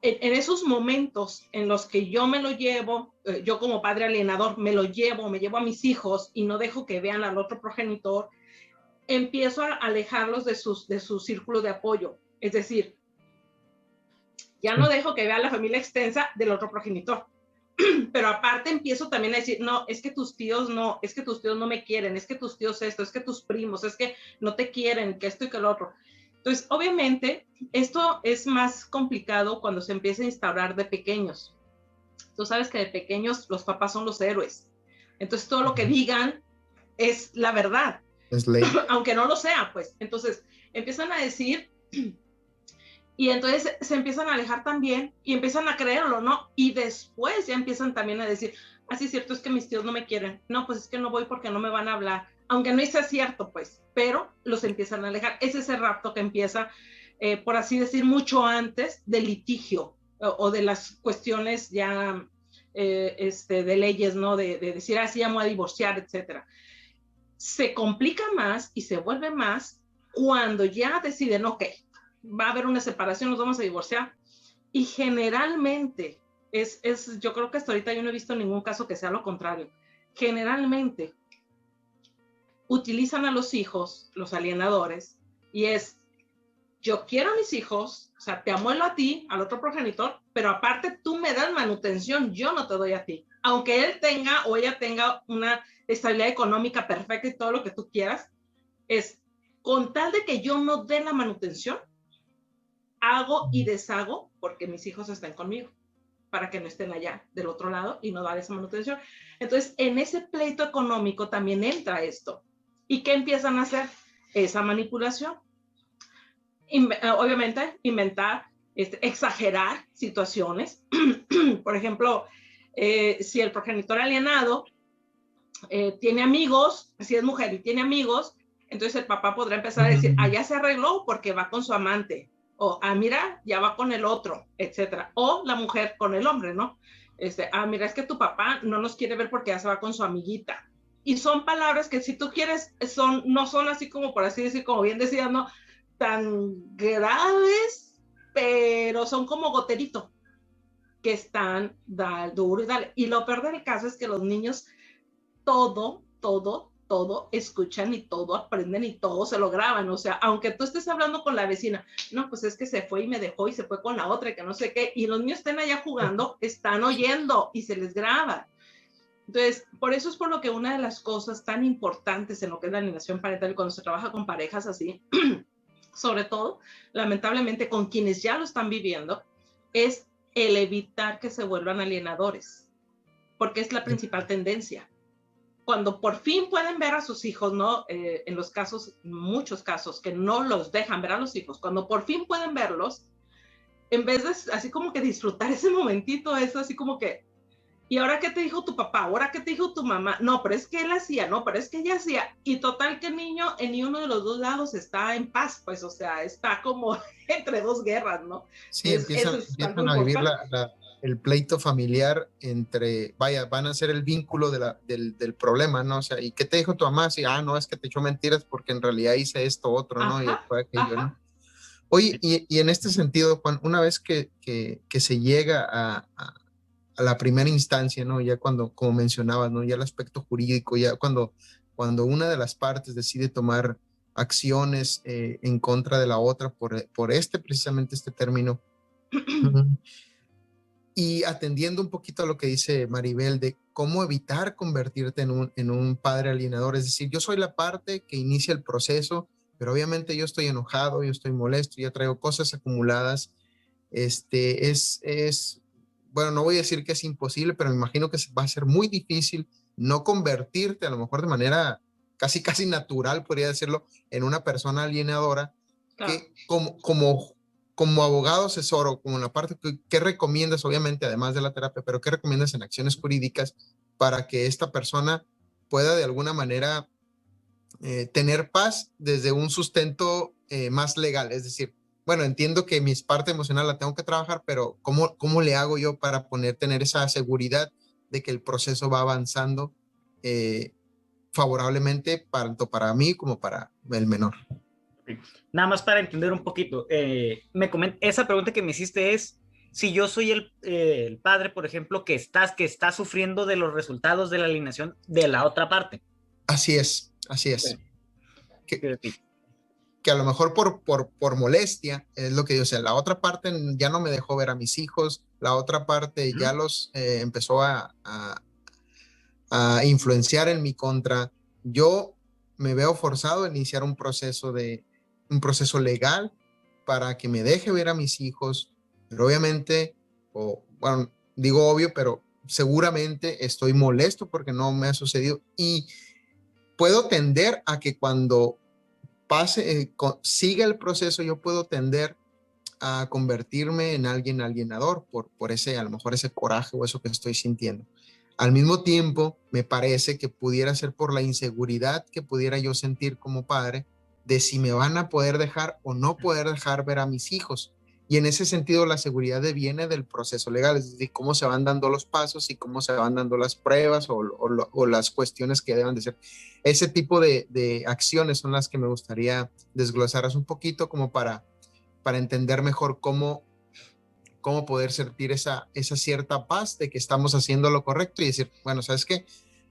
en esos momentos en los que yo me lo llevo, yo como padre alienador me llevo a mis hijos y no dejo que vean al otro progenitor, empiezo a alejarlos de su círculo de apoyo. Es decir, ya no dejo que vea la familia extensa del otro progenitor. Pero aparte empiezo también a decir, no, es que tus tíos no me quieren, es que tus tíos esto, es que tus primos, es que no te quieren, que esto y que lo otro. Entonces, obviamente, esto es más complicado cuando se empieza a instaurar de pequeños. Tú sabes que de pequeños los papás son los héroes. Entonces, todo lo que digan es la verdad. Es ley. Aunque no lo sea, pues. Entonces, empiezan a decir y entonces se empiezan a alejar también y empiezan a creerlo, ¿no? Y después ya empiezan también a decir, sí, es cierto, es que mis tíos no me quieren. No, pues es que no voy porque no me van a hablar. Aunque no sea cierto, pues, pero los empiezan a alejar. Es ese rapto que empieza, por así decir, mucho antes del litigio o de las cuestiones ya de leyes, ¿no? De decir, así ya me voy a divorciar, etcétera. Se complica más y se vuelve más cuando ya deciden, ok, va a haber una separación, nos vamos a divorciar. Y generalmente, yo creo que hasta ahorita yo no he visto ningún caso que sea lo contrario. Generalmente, utilizan a los hijos, los alienadores, y yo quiero a mis hijos, o sea, te amuelo a ti, al otro progenitor, pero aparte tú me das manutención, yo no te doy a ti. Aunque él tenga o ella tenga una estabilidad económica perfecta y todo lo que tú quieras, es con tal de que yo no dé la manutención, hago y deshago porque mis hijos estén conmigo, para que no estén allá del otro lado y no dar esa manutención. Entonces, en ese pleito económico también entra esto. ¿Y qué empiezan a hacer? Esa manipulación. Obviamente, inventar, exagerar situaciones. Por ejemplo, si el progenitor alienado tiene amigos, si es mujer y tiene amigos, entonces el papá podrá empezar a decir, ya se arregló porque va con su amante, o mira, ya va con el otro, etcétera. O la mujer con el hombre, ¿no? Mira, es que tu papá no nos quiere ver porque ya se va con su amiguita. Y son palabras que si tú quieres, no son así como, por así decir, como bien decías, ¿no? Tan graves, pero son como goterito, que están duro y dale. Y lo peor del caso es que los niños todo escuchan y todo aprenden y todo se lo graban. O sea, aunque tú estés hablando con la vecina, no, pues es que se fue y me dejó y se fue con la otra y que no sé qué, y los niños estén allá jugando, están oyendo y se les graba. Entonces, por eso es por lo que una de las cosas tan importantes en lo que es la alienación parental cuando se trabaja con parejas así, sobre todo, lamentablemente, con quienes ya lo están viviendo, es el evitar que se vuelvan alienadores, porque es la principal tendencia. Cuando por fin pueden ver a sus hijos, ¿no? En los casos, muchos casos, que no los dejan ver a los hijos, cuando por fin pueden verlos, en vez de así como que disfrutar ese momentito, es así como que, ¿y ahora qué te dijo tu papá? ¿Ahora qué te dijo tu mamá? No, pero es que él hacía, no, pero es que ella hacía. Y total que el niño en ni uno de los dos lados está en paz, pues, o sea, está como entre dos guerras, ¿no? Sí, empiezan a vivir el pleito familiar van a ser el vínculo del problema, ¿no? O sea, ¿y qué te dijo tu mamá? Sí, no, es que te echó mentiras porque en realidad hice esto, otro, ¿no? Y fue aquello, ¿no? Oye, y en este sentido, Juan, una vez que se llega a la primera instancia, ¿no? Ya cuando, como mencionabas, ¿no? Ya el aspecto jurídico, ya cuando cuando una de las partes decide tomar acciones en contra de la otra precisamente este término. Y atendiendo un poquito a lo que dice Maribel de cómo evitar convertirte en un padre alienador. Es decir, yo soy la parte que inicia el proceso, pero obviamente yo estoy enojado, yo estoy molesto, ya traigo cosas acumuladas. Bueno, no voy a decir que es imposible, pero me imagino que va a ser muy difícil no convertirte, a lo mejor de manera casi natural, podría decirlo, en una persona alienadora. Claro. Que como abogado asesor o como en la parte ¿qué recomiendas, obviamente, además de la terapia, pero qué recomiendas en acciones jurídicas para que esta persona pueda de alguna manera tener paz desde un sustento más legal? Es decir, bueno, entiendo que mi parte emocional la tengo que trabajar, pero ¿cómo le hago yo para tener esa seguridad de que el proceso va avanzando favorablemente tanto para mí como para el menor? Nada más para entender un poquito, esa pregunta que me hiciste es si yo soy el padre, por ejemplo, que está sufriendo de los resultados de la alineación de la otra parte. Así es. Sí. Que a lo mejor por molestia, es lo que yo sé, la otra parte ya no me dejó ver a mis hijos, la otra parte ya los empezó a influenciar en mi contra. Yo me veo forzado a iniciar un proceso legal para que me deje ver a mis hijos, pero obviamente, bueno, digo obvio, pero seguramente estoy molesto porque no me ha sucedido y puedo tender a que cuando siga el proceso, yo puedo tender a convertirme en alguien alienador por ese, a lo mejor ese coraje o eso que estoy sintiendo. Al mismo tiempo, me parece que pudiera ser por la inseguridad que pudiera yo sentir como padre de si me van a poder dejar o no poder dejar ver a mis hijos. Y en ese sentido, la seguridad viene del proceso legal, es decir, cómo se van dando los pasos y cómo se van dando las pruebas o las cuestiones que deben de ser. Ese tipo de acciones son las que me gustaría desglosar un poquito como para entender mejor cómo poder sentir esa cierta paz de que estamos haciendo lo correcto y decir, bueno, ¿sabes qué?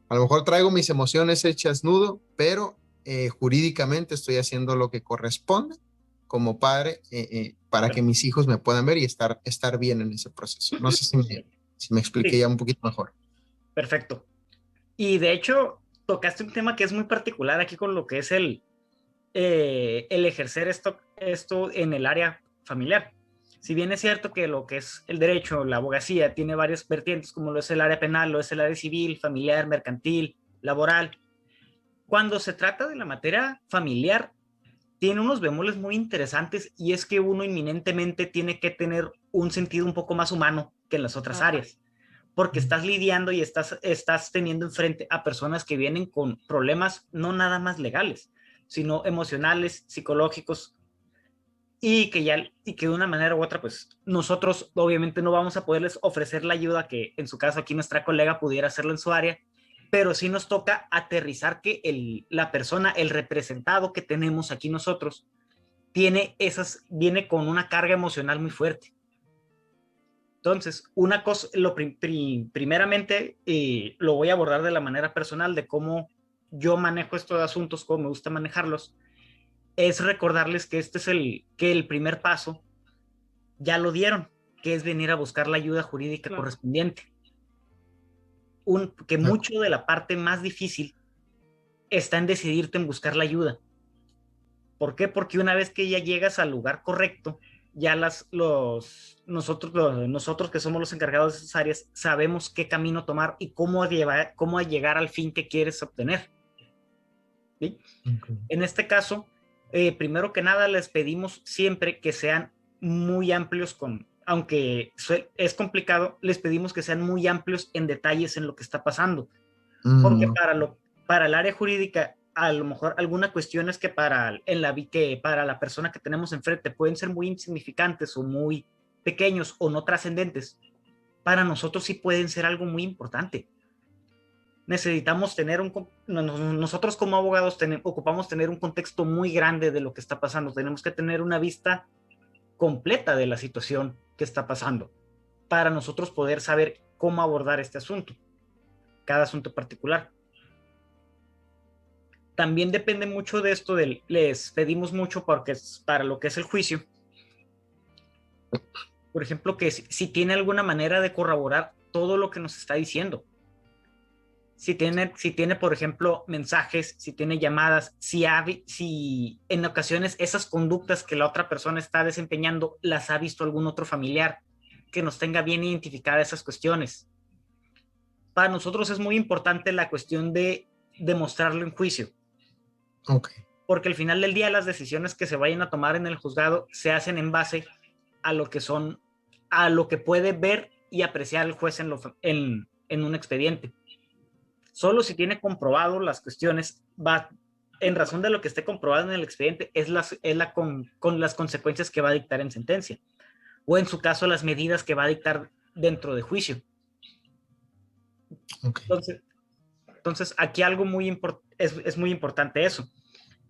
A lo mejor traigo mis emociones hechas nudo, pero jurídicamente estoy haciendo lo que corresponde como padre para que mis hijos me puedan ver y estar bien en ese proceso. No sé si me expliqué ya un poquito mejor. Perfecto. Y de hecho, tocaste un tema que es muy particular aquí con lo que es el ejercer esto en el área familiar. Si bien es cierto que lo que es el derecho, la abogacía, tiene varias vertientes, como lo es el área penal, lo es el área civil, familiar, mercantil, laboral. Cuando se trata de la materia familiar, tiene unos bemoles muy interesantes y es que uno inminentemente tiene que tener un sentido un poco más humano que en las otras áreas, porque estás lidiando y estás teniendo enfrente a personas que vienen con problemas no nada más legales, sino emocionales, psicológicos, y que de una manera u otra, pues nosotros obviamente no vamos a poderles ofrecer la ayuda que en su caso aquí nuestra colega pudiera hacerlo en su área, pero sí nos toca aterrizar que la persona, el representado que tenemos aquí nosotros, viene con una carga emocional muy fuerte. Entonces, una cosa, primeramente, lo voy a abordar de la manera personal, de cómo yo manejo estos asuntos, cómo me gusta manejarlos, es recordarles que el primer paso ya lo dieron, que es venir a buscar la ayuda jurídica correspondiente. Que mucho de la parte más difícil está en decidirte en buscar la ayuda. ¿Por qué? Porque una vez que ya llegas al lugar correcto, ya nosotros que somos los encargados de esas áreas sabemos qué camino tomar y cómo llegar al fin que quieres obtener. ¿Sí? Okay. En este caso, primero que nada les pedimos siempre que sean muy amplios aunque es complicado, les pedimos que sean muy amplios en detalles en lo que está pasando. Porque para el área jurídica, a lo mejor algunas cuestiones que para la persona que tenemos enfrente pueden ser muy insignificantes o muy pequeños o no trascendentes, para nosotros sí pueden ser algo muy importante. Necesitamos tener nosotros como abogados ocupamos tener un contexto muy grande de lo que está pasando. Tenemos que tener una vista completa de la situación que está pasando para nosotros poder saber cómo abordar este asunto, cada asunto particular. también depende mucho de esto, les pedimos mucho porque es para lo que es el juicio. Por ejemplo, que si tiene alguna manera de corroborar todo lo que nos está diciendo. Si tiene, por ejemplo, mensajes, si tiene llamadas, si en ocasiones esas conductas que la otra persona está desempeñando las ha visto algún otro familiar, que nos tenga bien identificadas esas cuestiones. Para nosotros es muy importante la cuestión de demostrarlo en juicio. Okay. Porque al final del día las decisiones que se vayan a tomar en el juzgado se hacen en base a lo que puede ver y apreciar el juez en un expediente. Solo si tiene comprobado las cuestiones, en razón de lo que esté comprobado en el expediente, con las consecuencias que va a dictar en sentencia. O en su caso, las medidas que va a dictar dentro de juicio. Okay. Entonces aquí algo es muy importante eso.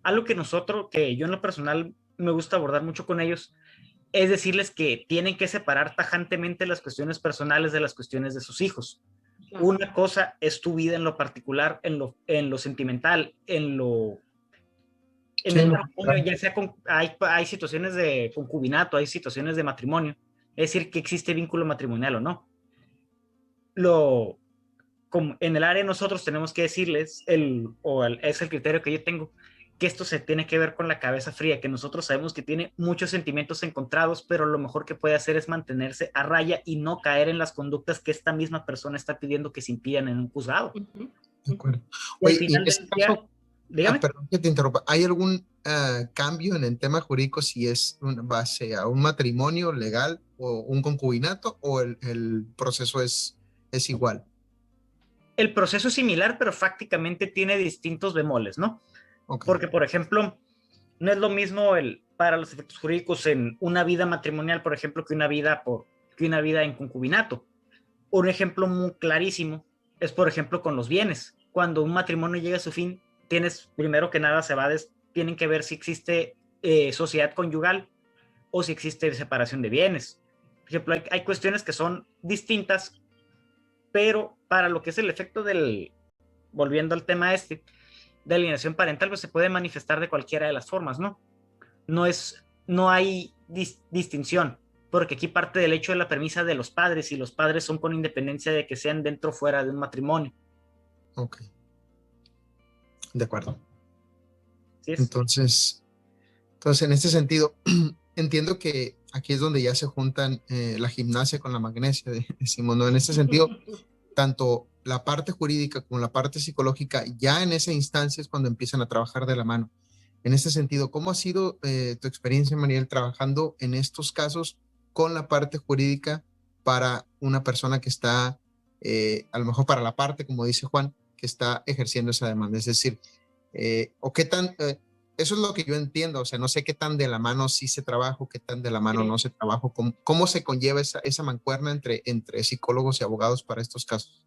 Algo que yo en lo personal me gusta abordar mucho con ellos, es decirles que tienen que separar tajantemente las cuestiones personales de las cuestiones de sus hijos. Claro. Una cosa es tu vida en lo particular, en lo sentimental, en el matrimonio, ya sea hay situaciones de concubinato, hay situaciones de matrimonio, es decir, que existe vínculo matrimonial o no. Como en el área nosotros tenemos que decirles, es el criterio que yo tengo, que esto se tiene que ver con la cabeza fría, que nosotros sabemos que tiene muchos sentimientos encontrados, pero lo mejor que puede hacer es mantenerse a raya y no caer en las conductas que esta misma persona está pidiendo que se impidan en un juzgado. De acuerdo. Oye, y en este caso, dígame. Perdón que te interrumpa, ¿hay algún cambio en el tema jurídico si es base a un matrimonio legal o un concubinato, o el proceso es igual? El proceso es similar, pero fácticamente tiene distintos bemoles, ¿no? Okay. Porque, por ejemplo, no es lo mismo para los efectos jurídicos en una vida matrimonial, por ejemplo, que una vida en concubinato. Un ejemplo muy clarísimo es, por ejemplo, con los bienes. Cuando un matrimonio llega a su fin, primero que nada, tienen que ver si existe sociedad conyugal o si existe separación de bienes. Por ejemplo, hay cuestiones que son distintas, pero para lo que es el efecto volviendo al tema de alienación parental, pues se puede manifestar de cualquiera de las formas, ¿no? No hay distinción, porque aquí parte del hecho de la premisa de los padres, y los padres son con independencia de que sean dentro o fuera de un matrimonio. Ok. De acuerdo. ¿Sí es? Entonces, en este sentido, entiendo que aquí es donde ya se juntan la gimnasia con la magnesia, decimos, ¿no? En este sentido, tanto la parte jurídica como la parte psicológica, ya en esa instancia es cuando empiezan a trabajar de la mano. En este sentido, ¿cómo ha sido tu experiencia, Mariel, trabajando en estos casos con la parte jurídica para una persona que está, a lo mejor para la parte, como dice Juan, que está ejerciendo esa demanda? Es decir, o qué tan, eso es lo que yo entiendo, o sea, no sé qué tan de la mano sí se trabaja, qué tan de la mano no se trabaja, cómo se conlleva esa mancuerna entre psicólogos y abogados para estos casos.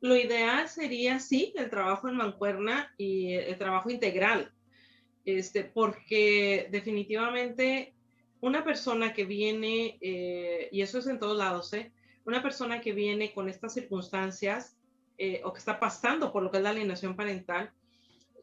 Lo ideal sería, sí, el trabajo en mancuerna y el trabajo integral, porque definitivamente una persona que viene, y eso es en todos lados, una persona que viene con estas circunstancias o que está pasando por lo que es la alienación parental,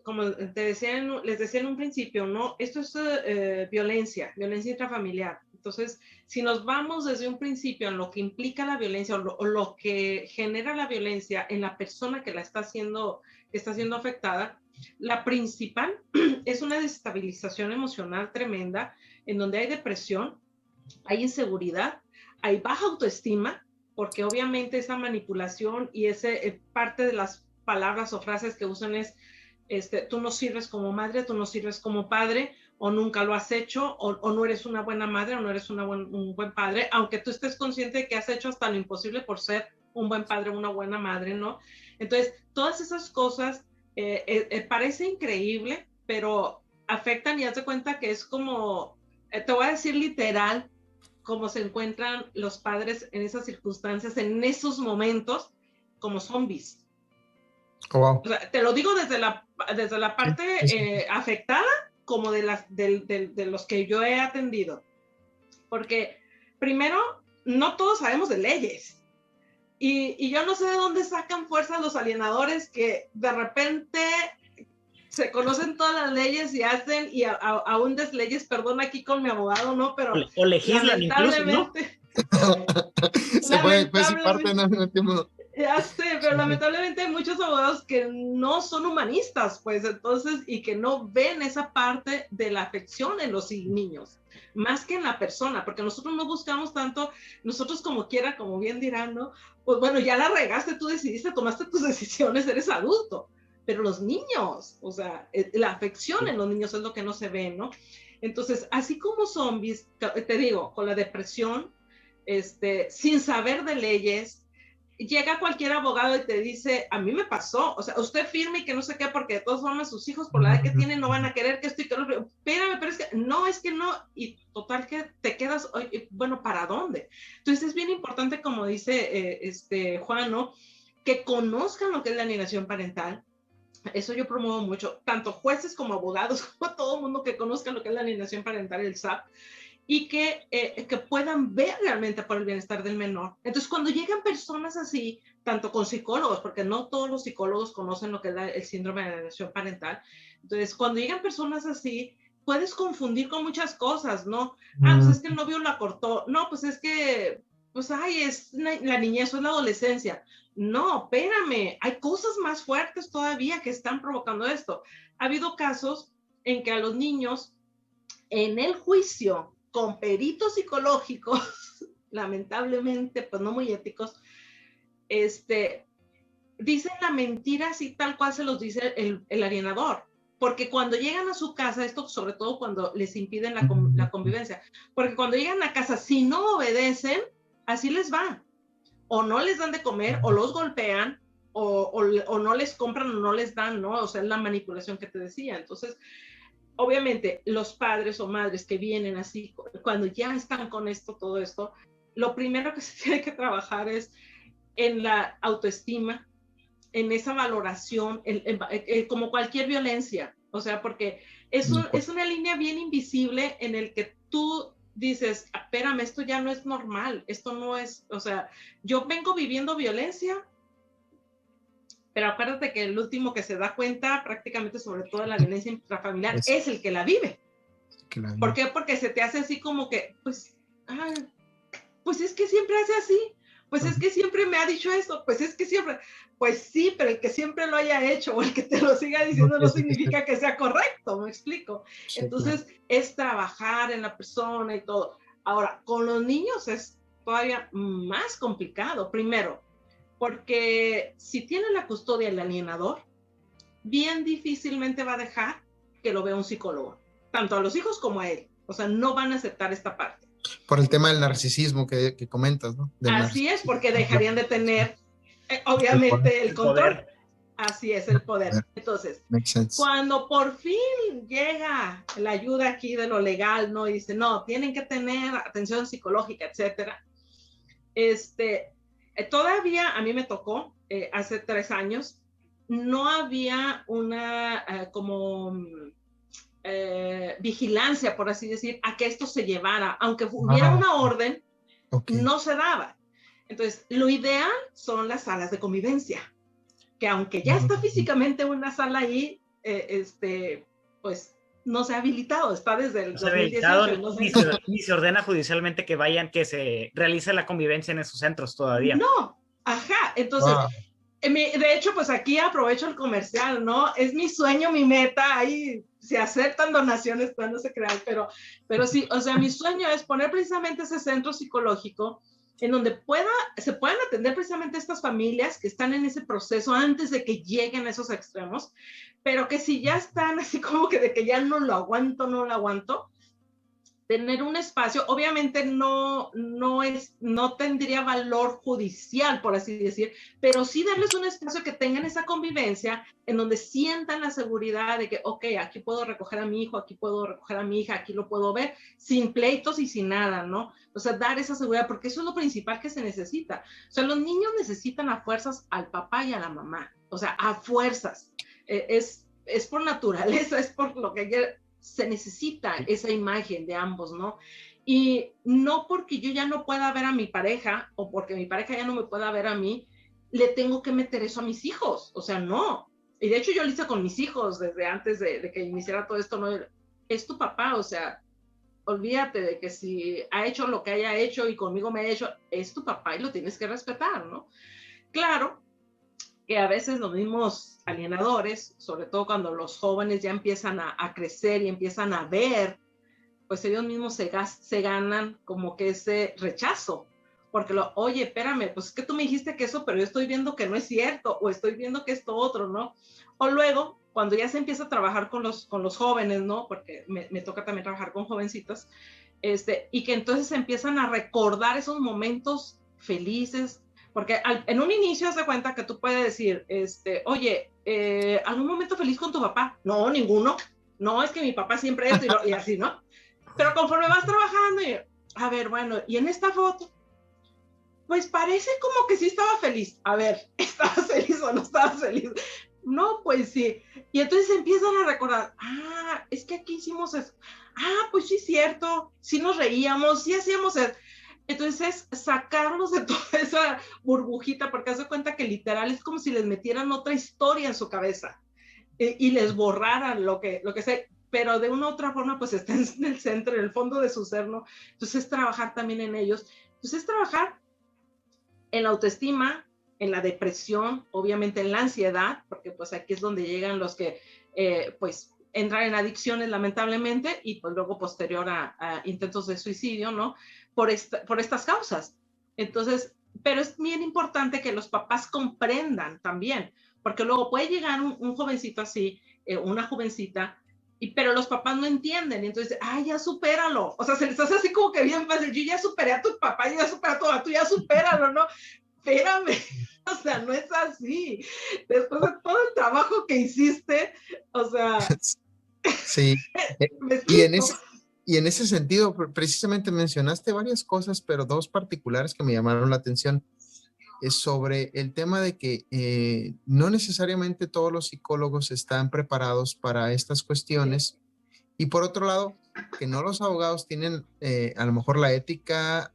como les decía en un principio, ¿no? Esto es violencia intrafamiliar. Entonces, si nos vamos desde un principio en lo que implica la violencia o lo que genera la violencia en la persona que está siendo afectada, la principal es una desestabilización emocional tremenda, en donde hay depresión, hay inseguridad, hay baja autoestima, porque obviamente esa manipulación y parte de las palabras o frases que usan es tú no sirves como madre, tú no sirves como padre, o nunca lo has hecho, o no eres una buena madre, o no eres un buen padre, aunque tú estés consciente de que has hecho hasta lo imposible por ser un buen padre, una buena madre, ¿no? Entonces, todas esas cosas parece increíble, pero afectan, y haz de cuenta que es como, te voy a decir literal, cómo se encuentran los padres en esas circunstancias, en esos momentos, como zombies. Oh, wow. O sea, te lo digo desde la parte sí. afectada, como de los que yo he atendido. Porque primero, no todos sabemos de leyes. Y yo no sé de dónde sacan fuerza los alienadores que de repente se conocen todas las leyes y hacen, y aún desleyes, perdón aquí con mi abogado, ¿no? Pero o legislan incluso, ¿no? Se puede ser parte, no, ya sé, pero lamentablemente hay muchos abogados que no son humanistas, pues entonces, y que no ven esa parte de la afección en los niños, más que en la persona, porque nosotros no buscamos tanto, nosotros como quiera, como bien dirán, ¿no? Pues bueno, ya la regaste, tú decidiste, tomaste tus decisiones, eres adulto, pero los niños, o sea, la afección en los niños es lo que no se ve, ¿no? Entonces, así como zombies, te digo, con la depresión, sin saber de leyes, llega cualquier abogado y te dice, a mí me pasó, o sea, usted firme y que no sé qué, porque de todas formas sus hijos por la edad que tienen no van a querer que esto y que lo otro. Espérame, pero es que no, y total que te quedas, oye, bueno, ¿para dónde? Entonces es bien importante, como dice Juan, ¿no? Que conozcan lo que es la alienación parental. Eso yo promuevo mucho, tanto jueces como abogados, como todo el mundo que conozca lo que es la alienación parental y el SAP, y que puedan ver realmente por el bienestar del menor. Entonces, cuando llegan personas así, tanto con psicólogos, porque no todos los psicólogos conocen lo que es el síndrome de alienación parental, entonces, cuando llegan personas así, puedes confundir con muchas cosas, ¿no? Pues es que el novio la cortó, no, pues es que, pues, ay, es la niñez o es la adolescencia. No, espérame, hay cosas más fuertes todavía que están provocando esto. Ha habido casos en que a los niños, en el juicio, con peritos psicológicos, lamentablemente, pues no muy éticos, dicen la mentira así tal cual se los dice el alienador. Porque cuando llegan a su casa, esto sobre todo cuando les impiden la convivencia, porque cuando llegan a casa, si no obedecen, así les va. O no les dan de comer, o los golpean, o no les compran, o no les dan, ¿no? O sea, es la manipulación que te decía. Entonces, obviamente, los padres o madres que vienen así, cuando ya están con esto, todo esto, lo primero que se tiene que trabajar es en la autoestima, en esa valoración, como cualquier violencia. O sea, porque es una línea bien invisible en el que tú dices, espérame, esto ya no es normal, esto no es, o sea, yo vengo viviendo violencia, pero acuérdate que el último que se da cuenta, prácticamente sobre todo de la violencia intrafamiliar, es el que la vive. ¿Por qué? Porque se te hace así como que, pues, ay, pues es que siempre hace así, pues es que siempre me ha dicho esto, pues es que siempre, pues sí, pero el que siempre lo haya hecho o el que te lo siga diciendo no significa que sea correcto, ¿me explico? Sí, entonces, claro, es trabajar en la persona y todo. Ahora, con los niños es todavía más complicado. Primero, porque si tiene la custodia el alienador, bien difícilmente va a dejar que lo vea un psicólogo, tanto a los hijos como a él. O sea, no van a aceptar esta parte. Por el tema del narcisismo que comentas, ¿no? Así es, porque dejarían de tener, obviamente, el control. Así es, el poder. Entonces, cuando por fin llega la ayuda aquí de lo legal, ¿no? Y dice, no, tienen que tener atención psicológica, etcétera. Todavía a mí me tocó, hace 3 años, no había una vigilancia, por así decir, a que esto se llevara. Aunque hubiera una orden, no se daba. Entonces, lo ideal son las salas de convivencia, que aunque ya está físicamente una sala ahí, pues no se ha habilitado, está desde el 2018. Ni se ordena judicialmente que vayan, que se realice la convivencia en esos centros todavía. No, ajá, entonces, de hecho, pues aquí aprovecho el comercial, ¿no? Es mi sueño, mi meta, ahí se aceptan donaciones, pues no se crean, pero sí, o sea, mi sueño es poner precisamente ese centro psicológico en donde se puedan atender precisamente estas familias que están en ese proceso antes de que lleguen a esos extremos, pero que si ya están así como que de que ya no lo aguanto, tener un espacio, obviamente no tendría valor judicial, por así decir, pero sí darles un espacio que tengan esa convivencia en donde sientan la seguridad de que, ok, aquí puedo recoger a mi hijo, aquí puedo recoger a mi hija, aquí lo puedo ver, sin pleitos y sin nada, ¿no? O sea, dar esa seguridad, porque eso es lo principal que se necesita. O sea, los niños necesitan a fuerzas al papá y a la mamá, o sea, a fuerzas. Es por naturaleza, es por lo que se necesita esa imagen de ambos, ¿no? Y no porque yo ya no pueda ver a mi pareja o porque mi pareja ya no me pueda ver a mí, le tengo que meter eso a mis hijos. O sea, no. y de hecho yo lo hice con mis hijos desde antes de que iniciara todo esto, ¿no? Es tu papá, o sea, olvídate de que si ha hecho lo que haya hecho y conmigo me ha hecho, es tu papá y lo tienes que respetar, ¿no? Claro que a veces los mismos alienadores, sobre todo cuando los jóvenes ya empiezan a crecer y empiezan a ver, pues ellos mismos se ganan como que ese rechazo, porque oye, espérame, pues es que tú me dijiste que eso, pero yo estoy viendo que no es cierto, o estoy viendo que esto otro, ¿no? O luego, cuando ya se empieza a trabajar con los jóvenes, ¿no? Porque me toca también trabajar con jovencitas, y que entonces empiezan a recordar esos momentos felices, porque en un inicio se cuenta que tú puedes decir, oye, ¿algún momento feliz con tu papá? No, ninguno. No, es que mi papá siempre esto y así, ¿no? Pero conforme vas trabajando, a ver, bueno, y en esta foto, pues parece como que sí estaba feliz. A ver, ¿estabas feliz o no estabas feliz? No, pues sí. Y entonces empiezan a recordar, es que aquí hicimos eso. Pues sí es cierto, sí nos reíamos, sí hacíamos eso. Entonces, sacarlos de toda esa burbujita, porque haz de cuenta que literal es como si les metieran otra historia en su cabeza y les borraran lo que sea, pero de una u otra forma, pues está en el centro, en el fondo de su ser, ¿no? Entonces, es trabajar también en ellos. Entonces, es trabajar en la autoestima, en la depresión, obviamente en la ansiedad, porque pues aquí es donde llegan los que, pues, entran en adicciones lamentablemente y pues luego posterior a intentos de suicidio, ¿no? Por estas causas. Entonces, pero es bien importante que los papás comprendan también, porque luego puede llegar un jovencito así, una jovencita, pero los papás no entienden, y entonces, ya supéralo, o sea, se les hace así como que bien fácil, yo ya superé a tu papá, yo ya superé a tu mamá, tú ya supéralo, ¿no? Espérame, o sea, no es así, después de todo el trabajo que hiciste, o sea, Sí. me Y en explico. ese sentido, precisamente mencionaste varias cosas, pero dos particulares que me llamaron la atención. Es sobre el tema de que no necesariamente todos los psicólogos están preparados para estas cuestiones. Y por otro lado, que no los abogados tienen a lo mejor la ética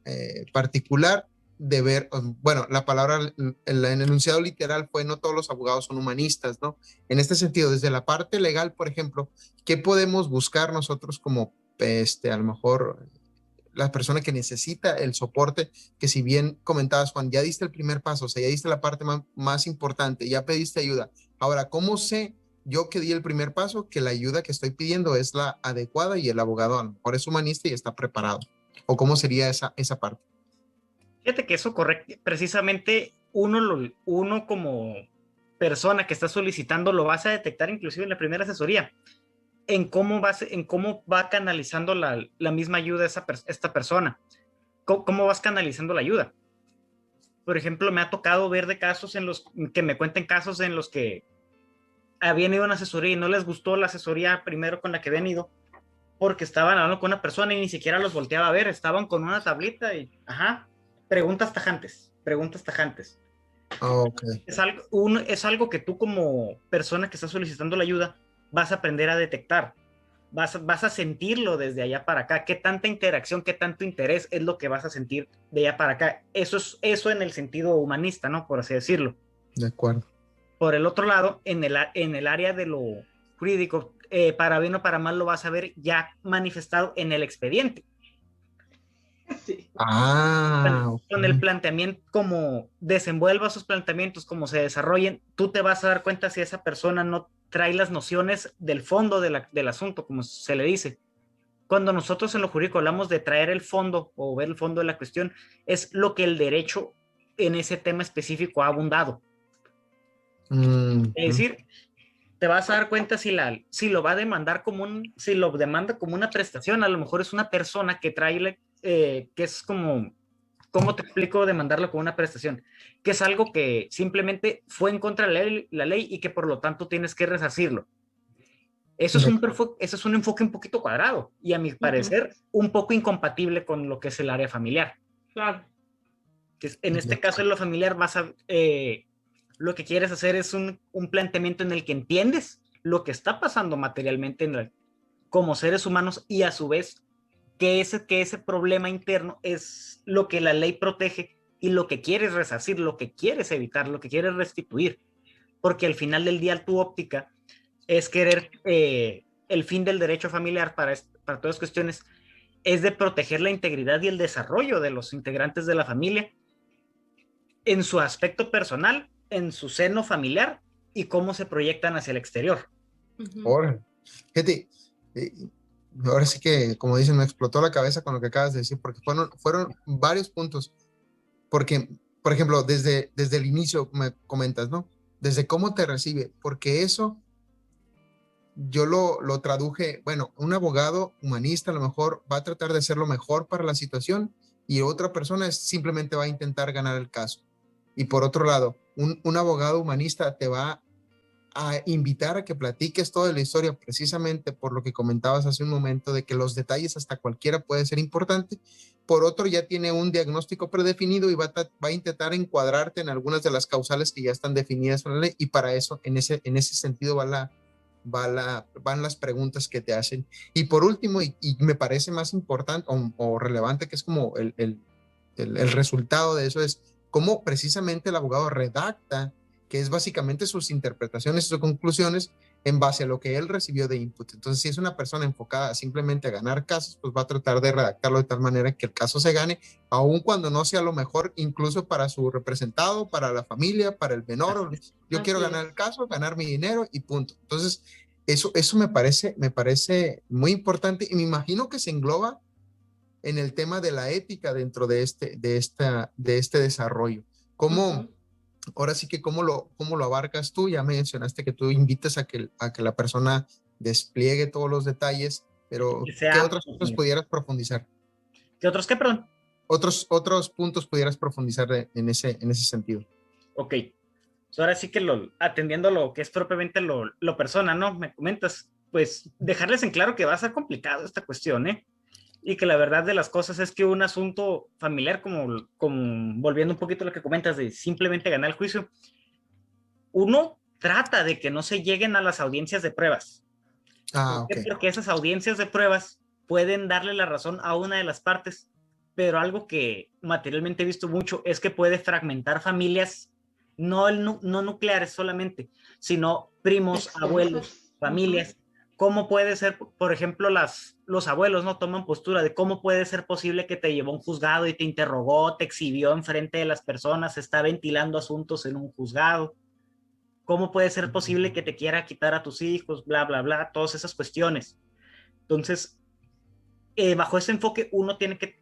particular de ver, bueno, la palabra, el enunciado literal fue no todos los abogados son humanistas, ¿no? En este sentido, desde la parte legal, por ejemplo, ¿qué podemos buscar nosotros como, a lo mejor, la persona que necesita el soporte, que si bien comentabas, Juan, ya diste el primer paso, o sea, ya diste la parte más importante, ya pediste ayuda. Ahora, ¿cómo sé yo que di el primer paso que la ayuda que estoy pidiendo es la adecuada y el abogado a lo mejor es humanista y está preparado? ¿O cómo sería esa parte? Fíjate que eso correcto, precisamente uno como persona que está solicitando lo vas a detectar inclusive en la primera asesoría, en cómo va canalizando la misma ayuda esta persona, cómo vas canalizando la ayuda. Por ejemplo, me ha tocado ver de casos en los que me cuenten casos en los que habían ido a una asesoría y no les gustó la asesoría primero con la que habían ido, porque estaban hablando con una persona y ni siquiera los volteaba a ver, estaban con una tablita y, preguntas tajantes, preguntas tajantes. Ok. Es algo que tú como persona que está solicitando la ayuda vas a aprender a detectar, vas a sentirlo desde allá para acá, qué tanta interacción, qué tanto interés es lo que vas a sentir de allá para acá. Eso en el sentido humanista, ¿no? Por así decirlo. De acuerdo. Por el otro lado, en el área de lo jurídico, para bien o para mal lo vas a ver ya manifestado en el expediente. Sí. Con el planteamiento, como desenvuelva sus planteamientos, como se desarrollen, tú te vas a dar cuenta si esa persona no trae las nociones del fondo del asunto, como se le dice. Cuando nosotros en lo jurídico hablamos de traer el fondo o ver el fondo de la cuestión, es lo que el derecho en ese tema específico ha abundado. Es decir, te vas a dar cuenta si lo va a demandar si lo demanda como una prestación, a lo mejor es una persona que trae, que es como, ¿cómo te explico demandarlo como una prestación? Que es algo que simplemente fue en contra de la ley y que por lo tanto tienes que resarcirlo. Eso es un enfoque un poquito cuadrado y a mi parecer un poco incompatible con lo que es el área familiar. Claro. En este caso en lo familiar lo que quieres hacer es un planteamiento en el que entiendes lo que está pasando materialmente como seres humanos y a su vez que ese problema interno es lo que la ley protege y lo que quieres resarcir, lo que quieres evitar, lo que quieres restituir. porque al final del día tu óptica es querer, el fin del derecho familiar para todas las cuestiones es de proteger la integridad y el desarrollo de los integrantes de la familia en su aspecto personal, en su seno familiar y cómo se proyectan hacia el exterior. Órale. Fíjate, ahora sí que, como dicen, me explotó la cabeza con lo que acabas de decir, porque fueron varios puntos. Porque, por ejemplo, desde el inicio me comentas, ¿no? Desde cómo te recibe, porque eso yo lo traduje, bueno, un abogado humanista a lo mejor va a tratar de hacer lo mejor para la situación y otra persona simplemente va a intentar ganar el caso. Y por otro lado, un abogado humanista te va a invitar a que platiques toda la historia, precisamente por lo que comentabas hace un momento, de que los detalles hasta cualquiera puede ser importante. Por otro, ya tiene un diagnóstico predefinido y va a intentar encuadrarte en algunas de las causales que ya están definidas en la ley, y para eso, en ese sentido, van las preguntas que te hacen. Y por último, y me parece más importante o relevante, que es como el resultado de eso, es cómo precisamente el abogado redacta, que es básicamente sus interpretaciones y sus conclusiones en base a lo que él recibió de input. Entonces, si es una persona enfocada simplemente a ganar casos, pues va a tratar de redactarlo de tal manera que el caso se gane, aun cuando no sea lo mejor, incluso para su representado, para la familia, para el menor. Yo quiero ganar el caso, ganar mi dinero y punto. Entonces, eso me parece muy importante, y me imagino que se engloba en el tema de la ética dentro de este desarrollo. ¿Cómo, ahora sí que cómo lo abarcas tú? Ya mencionaste que tú invitas a que la persona despliegue todos los detalles, pero ¿qué otras cosas pudieras profundizar? ¿Qué otros qué, perdón? Otros puntos pudieras profundizar en ese sentido. Ok. Ahora sí que atendiendo lo que es propiamente lo persona, ¿no? Me comentas, pues dejarles en claro que va a ser complicado esta cuestión, ¿eh? Y que la verdad de las cosas es que un asunto familiar, como volviendo un poquito a lo que comentas de simplemente ganar el juicio, uno trata de que no se lleguen a las audiencias de pruebas. ¿Por qué? Porque esas audiencias de pruebas pueden darle la razón a una de las partes, pero algo que materialmente he visto mucho es que puede fragmentar familias, no nucleares solamente, sino primos, abuelos, familias. ¿Cómo puede ser, por ejemplo, los abuelos no toman postura de cómo puede ser posible que te llevó a un juzgado y te interrogó, te exhibió enfrente de las personas, está ventilando asuntos en un juzgado? ¿Cómo puede ser posible que te quiera quitar a tus hijos, bla, bla, bla? Todas esas cuestiones. Entonces, bajo ese enfoque, uno tiene que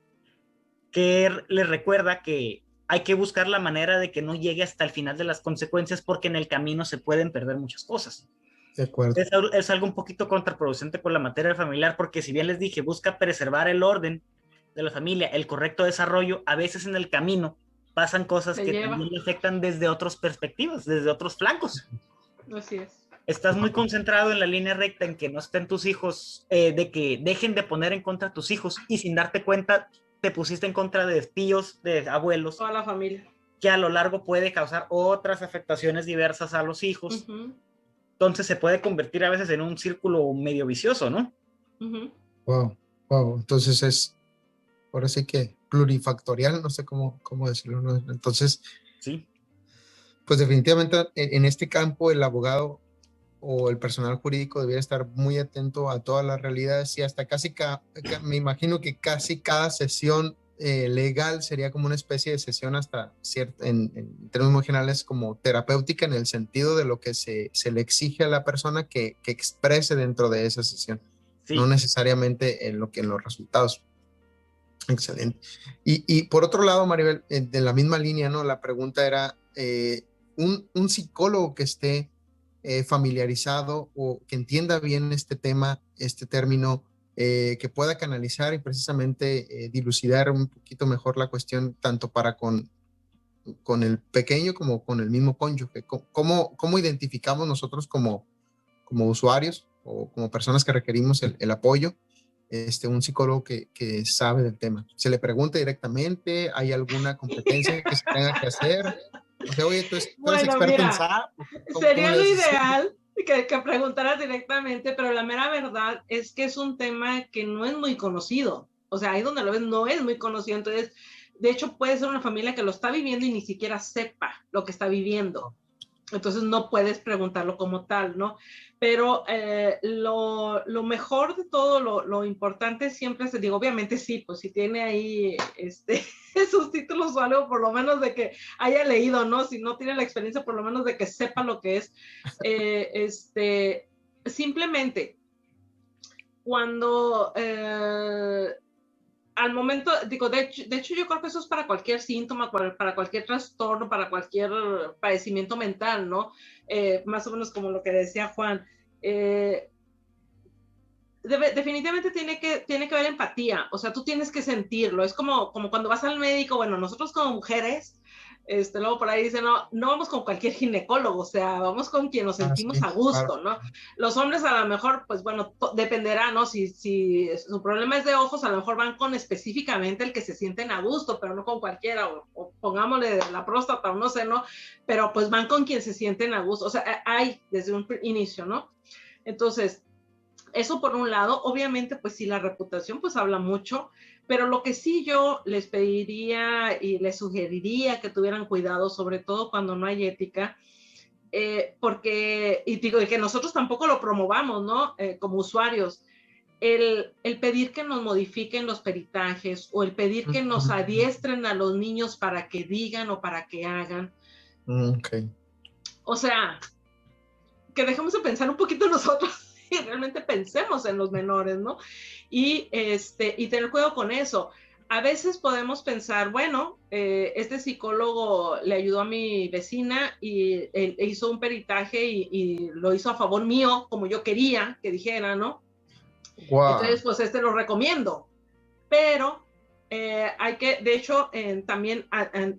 le recuerda que hay que buscar la manera de que no llegue hasta el final de las consecuencias, porque en el camino se pueden perder muchas cosas. De acuerdo. Es algo un poquito contraproducente con la materia familiar, porque si bien les dije, busca preservar el orden de la familia, el correcto desarrollo, a veces en el camino pasan cosas que también le afectan desde otras perspectivas, desde otros flancos. Así es. Estás muy concentrado en la línea recta, en que no estén tus hijos, de que dejen de poner en contra a tus hijos, y sin darte cuenta te pusiste en contra de tíos, de abuelos, toda la familia, que a lo largo puede causar otras afectaciones diversas a los hijos. Entonces se puede convertir a veces en un círculo medio vicioso, ¿no? Wow. Entonces ahora sí que plurifactorial, no sé cómo decirlo, ¿no? Entonces, sí, pues definitivamente en este campo el abogado o el personal jurídico debería estar muy atento a todas las realidades, y hasta me imagino que casi cada sesión legal sería como una especie de sesión hasta en términos muy generales como terapéutica, en el sentido de lo que se le exige a la persona que exprese dentro de esa sesión, no necesariamente en los resultados. Excelente. Y por otro lado, Maribel, de la misma línea, ¿no? La pregunta era, un psicólogo que esté familiarizado o que entienda bien este tema, este término, que pueda canalizar y precisamente dilucidar un poquito mejor la cuestión, tanto para con el pequeño como con el mismo cónyuge. ¿Cómo identificamos nosotros como usuarios o como personas que requerimos el apoyo? Un psicólogo que sabe del tema. ¿Se le pregunta directamente? ¿Hay alguna competencia que se tenga que hacer? O sea, oye, tú eres experto en SAP. Sería lo ideal que preguntaras directamente, pero la mera verdad es que es un tema que no es muy conocido. O sea, ahí donde lo ves no es muy conocido. Entonces, de hecho, puede ser una familia que lo está viviendo y ni siquiera sepa lo que está viviendo. Entonces no puedes preguntarlo como tal, ¿no? Pero lo mejor de todo, lo importante siempre es, digo, obviamente sí, pues si tiene ahí sus títulos o algo, por lo menos de que haya leído, ¿no? Si no tiene la experiencia, por lo menos de que sepa lo que es. Simplemente, cuando al momento, digo, de hecho yo creo que eso es para cualquier síntoma, para cualquier trastorno, para cualquier padecimiento mental, ¿no? Más o menos como lo que decía Juan. Definitivamente tiene que haber empatía, o sea, tú tienes que sentirlo, es como cuando vas al médico, bueno, nosotros como mujeres, luego por ahí dicen, no vamos con cualquier ginecólogo, o sea, vamos con quien nos sentimos sí, a gusto, claro. ¿no? Los hombres a lo mejor, pues bueno, dependerá, ¿no? Si su problema es de ojos, a lo mejor van con específicamente el que se sienten a gusto, pero no con cualquiera, o pongámosle la próstata, o no sé, ¿no? Pero pues van con quien se sienten a gusto, o sea, hay desde un inicio, ¿no? Entonces, eso por un lado, obviamente, pues sí, la reputación pues habla mucho, pero lo que sí yo les pediría y les sugeriría que tuvieran cuidado, sobre todo cuando no hay ética, porque, y digo, y que nosotros tampoco lo promovamos, ¿no? Como usuarios, el pedir que nos modifiquen los peritajes o el pedir que nos adiestren a los niños para que digan o para que hagan. Okay. O sea, que dejemos de pensar un poquito nosotros y realmente pensemos en los menores, ¿no? Y tener cuidado con eso. A veces podemos pensar, bueno, este psicólogo le ayudó a mi vecina y él hizo un peritaje y lo hizo a favor mío, como yo quería que dijera, ¿no? Wow. Entonces, pues lo recomiendo. Pero hay que, de hecho, también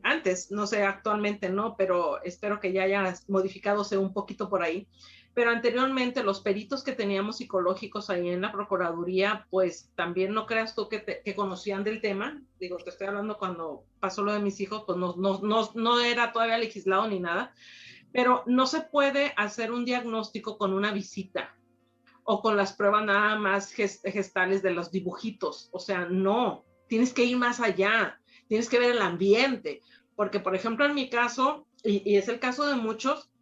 antes, no sé actualmente, ¿no? Pero espero que ya haya modificado un poquito por ahí. Pero anteriormente los peritos que teníamos psicológicos ahí en la Procuraduría, pues también no creas tú que conocían del tema. Digo, te estoy hablando cuando pasó lo de mis hijos, pues no era todavía legislado ni nada. Pero no se puede hacer un diagnóstico con una visita o con las pruebas nada más gestales de los dibujitos. O sea, no, tienes que ir más allá, tienes que ver el ambiente. Porque, por ejemplo, en mi caso, y es el caso de muchos,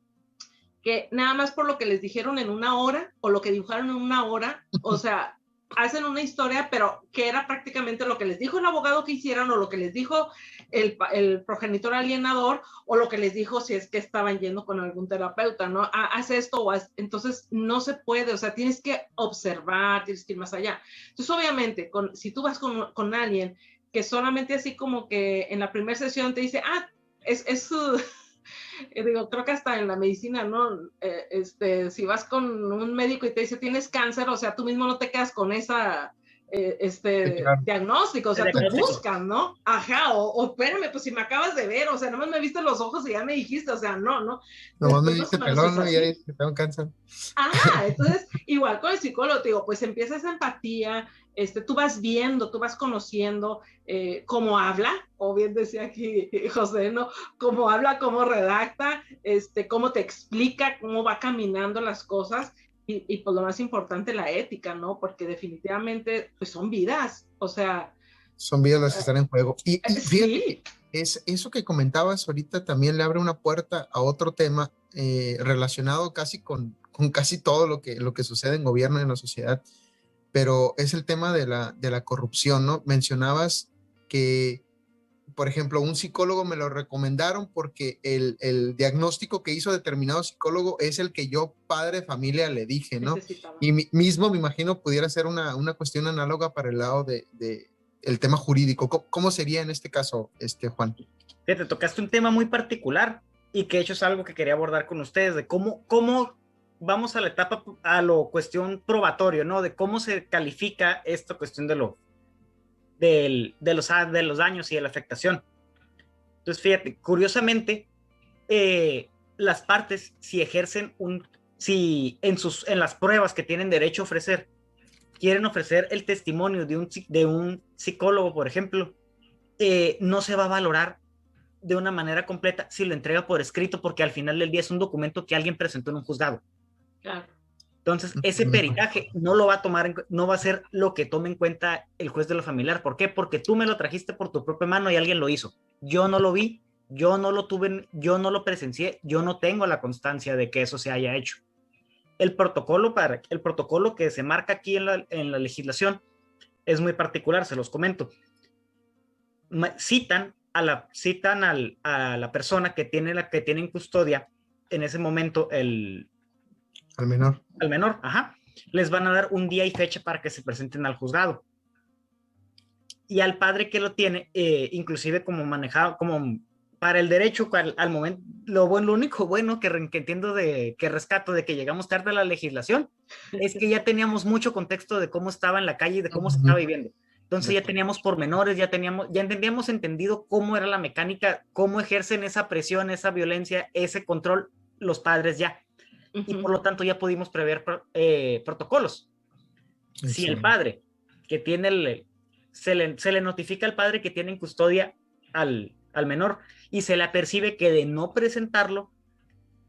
que nada más por lo que les dijeron en una hora o lo que dibujaron en una hora, o sea, hacen una historia, pero que era prácticamente lo que les dijo el abogado que hicieran o lo que les dijo el progenitor alienador o lo que les dijo si es que estaban yendo con algún terapeuta, ¿no? Haz esto o entonces no se puede, o sea, tienes que observar, tienes que ir más allá. Entonces, obviamente, si tú vas con alguien que solamente así como que en la primera sesión te dice, es su... Digo, creo que hasta en la medicina, ¿no? Si vas con un médico y te dice tienes cáncer, o sea, tú mismo no te quedas con esa claro. diagnóstico, o sea, tú buscas, ¿no? Ajá, o espérame, pues si me acabas de ver, o sea, nomás me viste los ojos y ya me dijiste, o sea, no. Nomás me viste pelón, ¿no? Y ahí te tengo cáncer. Ajá, entonces, igual con el psicólogo, te digo, pues empieza esa empatía, tú vas viendo, tú vas conociendo cómo habla, o bien decía aquí José, ¿no? Cómo habla, cómo redacta, cómo te explica, cómo va caminando las cosas, y pues lo más importante, la ética, ¿no? Porque definitivamente, pues son vidas, o sea... Son vidas las que están en juego. Y fíjate sí. que eso que comentabas ahorita también le abre una puerta a otro tema relacionado casi con casi todo lo que sucede en gobierno y en la sociedad, pero es el tema de la corrupción, ¿no? Mencionabas que, por ejemplo, un psicólogo me lo recomendaron porque el diagnóstico que hizo determinado psicólogo es el que yo, padre de familia, le dije, ¿no? Necesitaba. Y mismo me imagino pudiera ser una cuestión análoga para el lado de el tema jurídico. ¿Cómo sería en este caso, Juan? Te tocaste un tema muy particular y que de hecho es algo que quería abordar con ustedes, de cómo vamos a la etapa, a lo cuestión probatorio, ¿no? De cómo se califica esta cuestión de los daños y de la afectación. Entonces, fíjate, curiosamente, las partes, si ejercen si en las pruebas que tienen derecho a ofrecer, quieren ofrecer el testimonio de un psicólogo, por ejemplo, no se va a valorar de una manera completa si lo entrega por escrito, porque al final del día es un documento que alguien presentó en un juzgado. Claro. Entonces, ese peritaje no lo va a tomar, no va a ser lo que tome en cuenta el juez de lo familiar. ¿Por qué? Porque tú me lo trajiste por tu propia mano y alguien lo hizo. Yo no lo vi, Yo no lo tuve, yo no lo presencié, yo no tengo la constancia de que eso se haya hecho. El protocolo que se marca aquí en la legislación es muy particular, se los comento. Citan a la persona que tiene en custodia en ese momento al menor. Al menor, ajá. Les van a dar un día y fecha para que se presenten al juzgado. Y al padre que lo tiene, inclusive como manejado, como para el derecho, al momento, lo único bueno que entiendo que rescato de que llegamos tarde a la legislación es que ya teníamos mucho contexto de cómo estaba en la calle y de cómo se estaba viviendo. Entonces ya teníamos pormenores, ya entendíamos entendido cómo era la mecánica, cómo ejercen esa presión, esa violencia, ese control los padres ya. Y por lo tanto ya pudimos prever protocolos. Si el padre que tiene se le notifica al padre que tiene en custodia al menor y se le apercibe que de no presentarlo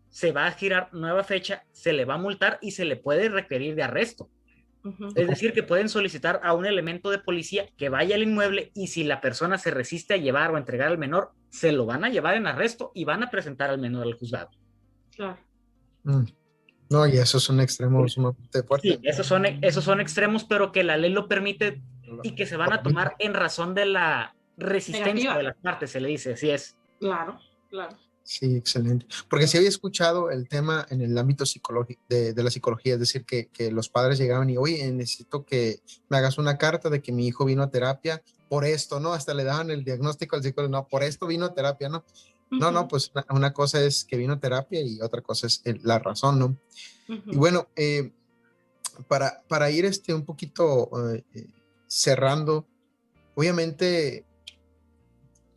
se va a girar nueva fecha, se le va a multar y se le puede requerir de arresto. Es decir, que pueden solicitar a un elemento de policía que vaya al inmueble y si la persona se resiste a llevar o a entregar al menor, se lo van a llevar en arresto y van a presentar al menor al juzgado. Claro. No, y eso es un extremo sumamente fuerte. Sí, esos son extremos, pero que la ley lo permite y que se van a tomar en razón de la resistencia negativa de las partes, se le dice, así es. Claro, claro. Sí, excelente. Porque sí había escuchado el tema en el ámbito psicológico, de la psicología, es decir, que los padres llegaban y, oye, necesito que me hagas una carta de que mi hijo vino a terapia por esto, ¿no? Hasta le daban el diagnóstico al psicólogo, no, por esto vino a terapia, ¿no? No, pues una cosa es que vino a terapia y otra cosa es la razón, ¿no? Y bueno, para ir un poquito cerrando, obviamente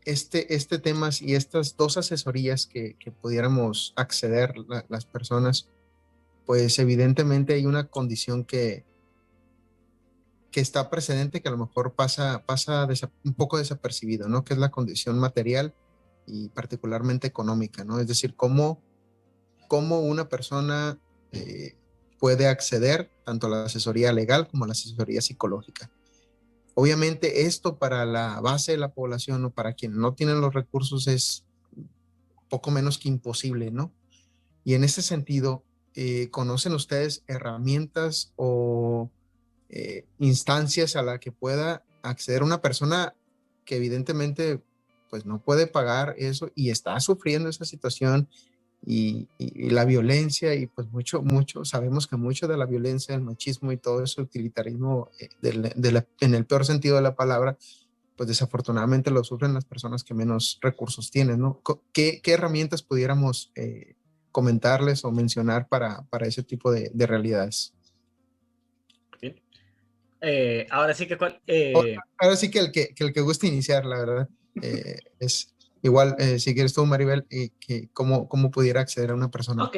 este tema y estas dos asesorías que pudiéramos acceder las personas, pues evidentemente hay una condición que está presente que a lo mejor pasa un poco desapercibido, ¿no? Que es la condición material y particularmente económica, ¿no? Es decir, cómo una persona puede acceder tanto a la asesoría legal como a la asesoría psicológica. Obviamente esto para la base de la población o para quien no tienen los recursos es poco menos que imposible, ¿no? Y en ese sentido, ¿conocen ustedes herramientas o instancias a la que pueda acceder una persona que evidentemente pues no puede pagar eso y está sufriendo esa situación y la violencia y pues mucho, sabemos que mucho de la violencia, el machismo y todo ese utilitarismo en el peor sentido de la palabra, pues desafortunadamente lo sufren las personas que menos recursos tienen, ¿no? ¿Qué herramientas pudiéramos comentarles o mencionar para ese tipo de realidades? Bien. Ahora sí que ahora sí que el que guste iniciar, la verdad, es igual, si quieres tú, Maribel, ¿cómo pudiera acceder a una persona? Ok.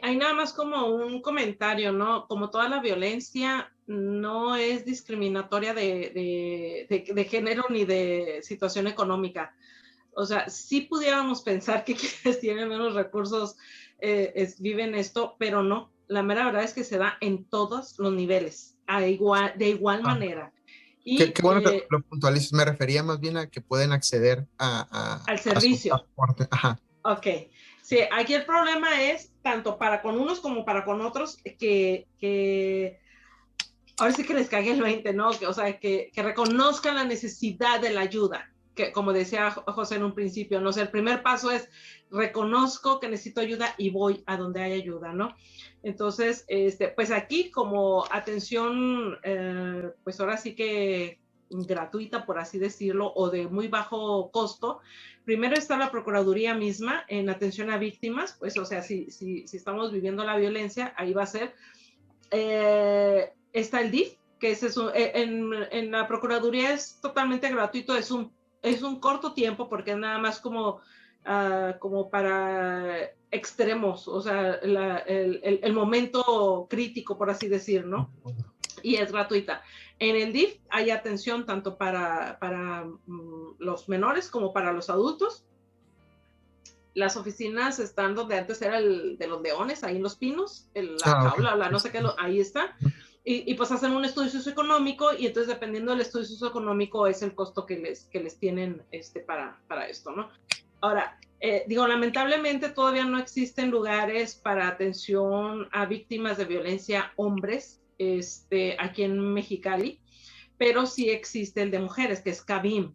Hay nada más como un comentario, ¿no? Como toda la violencia no es discriminatoria de género ni de situación económica. O sea, sí pudiéramos pensar que quienes tienen menos recursos viven esto, pero no. La mera verdad es que se da en todos los niveles, de igual manera. Y, qué bueno que lo puntualices. Me refería más bien a que pueden acceder al servicio. A su transporte. Ajá. Ok. Sí, aquí el problema es tanto para con unos como para con otros que ahora sí que les cague el 20, ¿no? O sea, que reconozcan la necesidad de la ayuda. Que, como decía José en un principio, ¿no? O sea, el primer paso es reconozco que necesito ayuda y voy a donde hay ayuda, ¿no? Entonces, pues aquí como atención, pues ahora sí que gratuita, por así decirlo, o de muy bajo costo. Primero está la Procuraduría misma en atención a víctimas, pues, o sea, si estamos viviendo la violencia, ahí va a ser. Está el DIF, que es eso, en la Procuraduría es totalmente gratuito, es un corto tiempo porque es nada más como para extremos, o sea, el momento crítico, por así decir, ¿no? Y es gratuita. En el DIF hay atención tanto para los menores como para los adultos. Las oficinas están donde antes era el de los leones, ahí en Los Pinos, la jaula, no sé qué, ahí está. y pues hacen un estudio socioeconómico y entonces dependiendo del estudio socioeconómico es el costo que les tienen para esto, ¿no? Ahora, digo, lamentablemente todavía no existen lugares para atención a víctimas de violencia hombres aquí en Mexicali, pero sí existe el de mujeres, que es CABIM.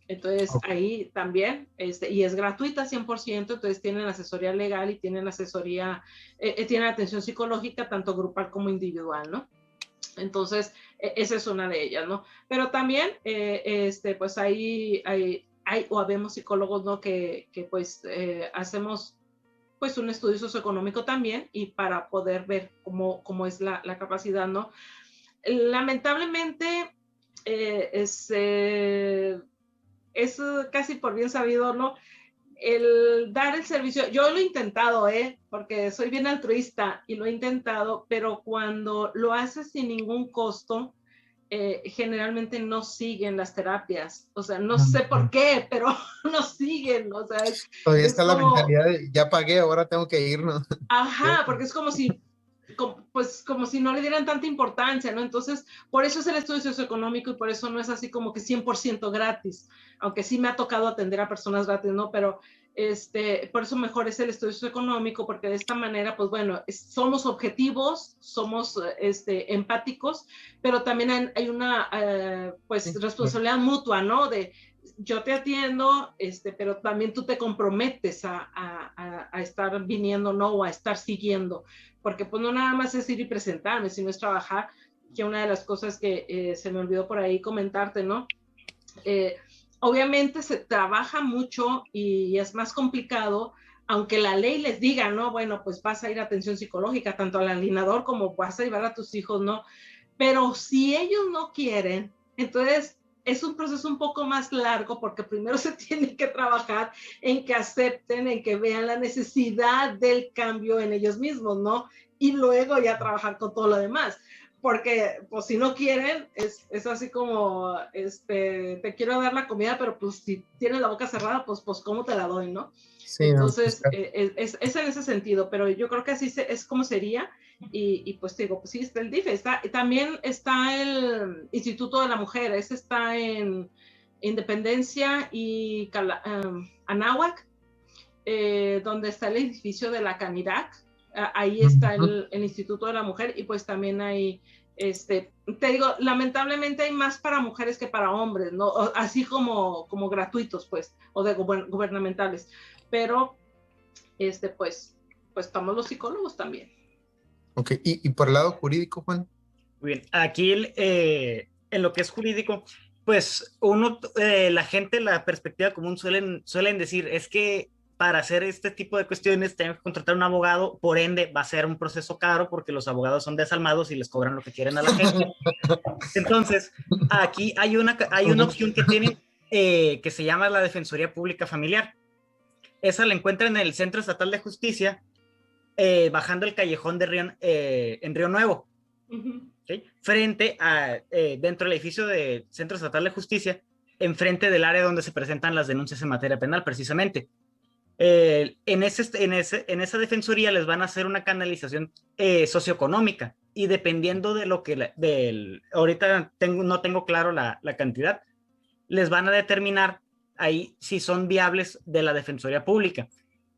Entonces, ahí también, y es gratuita 100%, entonces tienen asesoría legal y tienen asesoría, tienen atención psicológica, tanto grupal como individual, ¿no? Entonces, esa es una de ellas, ¿no? Pero también, pues hay o habemos psicólogos, ¿no? Que pues hacemos pues un estudio socioeconómico también y para poder ver cómo es la capacidad, ¿no? Lamentablemente, es casi por bien sabido, ¿no? El dar el servicio, yo lo he intentado, porque soy bien altruista y lo he intentado, pero cuando lo haces sin ningún costo, generalmente no siguen las terapias. O sea, no sé por qué, pero no siguen. O sea, Todavía es está la como, mentalidad de ya pagué, ahora tengo que irnos. ajá, porque es como si no le dieran tanta importancia, ¿no? Entonces, por eso es el estudio socioeconómico y por eso no es así como que 100% gratis, aunque sí me ha tocado atender a personas gratis, ¿no? Pero por eso mejor es el estudio socioeconómico, porque de esta manera, pues bueno, somos objetivos, somos empáticos, pero también hay una pues responsabilidad mutua, ¿no? De yo te atiendo, pero también tú te comprometes a estar viniendo, ¿no? O a estar siguiendo, porque pues no nada más es ir y presentarme, sino es trabajar, que una de las cosas que se me olvidó por ahí comentarte, ¿no? Obviamente se trabaja mucho y es más complicado, aunque la ley les diga, ¿no? Bueno, pues vas a ir a atención psicológica, tanto al alienador como vas a llevar a tus hijos, ¿no? Pero si ellos no quieren, entonces es un proceso un poco más largo porque primero se tiene que trabajar en que acepten, en que vean la necesidad del cambio en ellos mismos, ¿no? Y luego ya trabajar con todo lo demás. Porque, pues, si no quieren, es así como, te quiero dar la comida, pero pues si tienes la boca cerrada, pues ¿cómo te la doy, no? Sí, no, pues, Entonces, es en ese sentido, pero yo creo que así es como sería. Y pues te digo, pues sí, está el DIF, también está el Instituto de la Mujer, ese está en Independencia y Anáhuac, donde está el edificio de la Canirac, ahí está el Instituto de la Mujer y pues también hay, te digo, lamentablemente hay más para mujeres que para hombres, ¿no? Así como gratuitos, pues, o de gubernamentales, pero, pues estamos los psicólogos también. Ok, y por el lado jurídico, Juan. Muy bien, aquí en lo que es jurídico, pues la gente, la perspectiva común suelen decir, es que para hacer este tipo de cuestiones tengo que contratar un abogado, por ende va a ser un proceso caro porque los abogados son desalmados y les cobran lo que quieren a la gente. Entonces, aquí hay una opción que tienen que se llama la Defensoría Pública Familiar. Esa la encuentran en el Centro Estatal de Justicia, bajando el callejón en Río Nuevo. ¿Okay? Frente dentro del edificio del Centro Estatal de Justicia, enfrente del área donde se presentan las denuncias en materia penal, precisamente. En esa defensoría les van a hacer una canalización socioeconómica y dependiendo de lo que ahorita no tengo claro la cantidad, les van a determinar ahí si son viables de la defensoría pública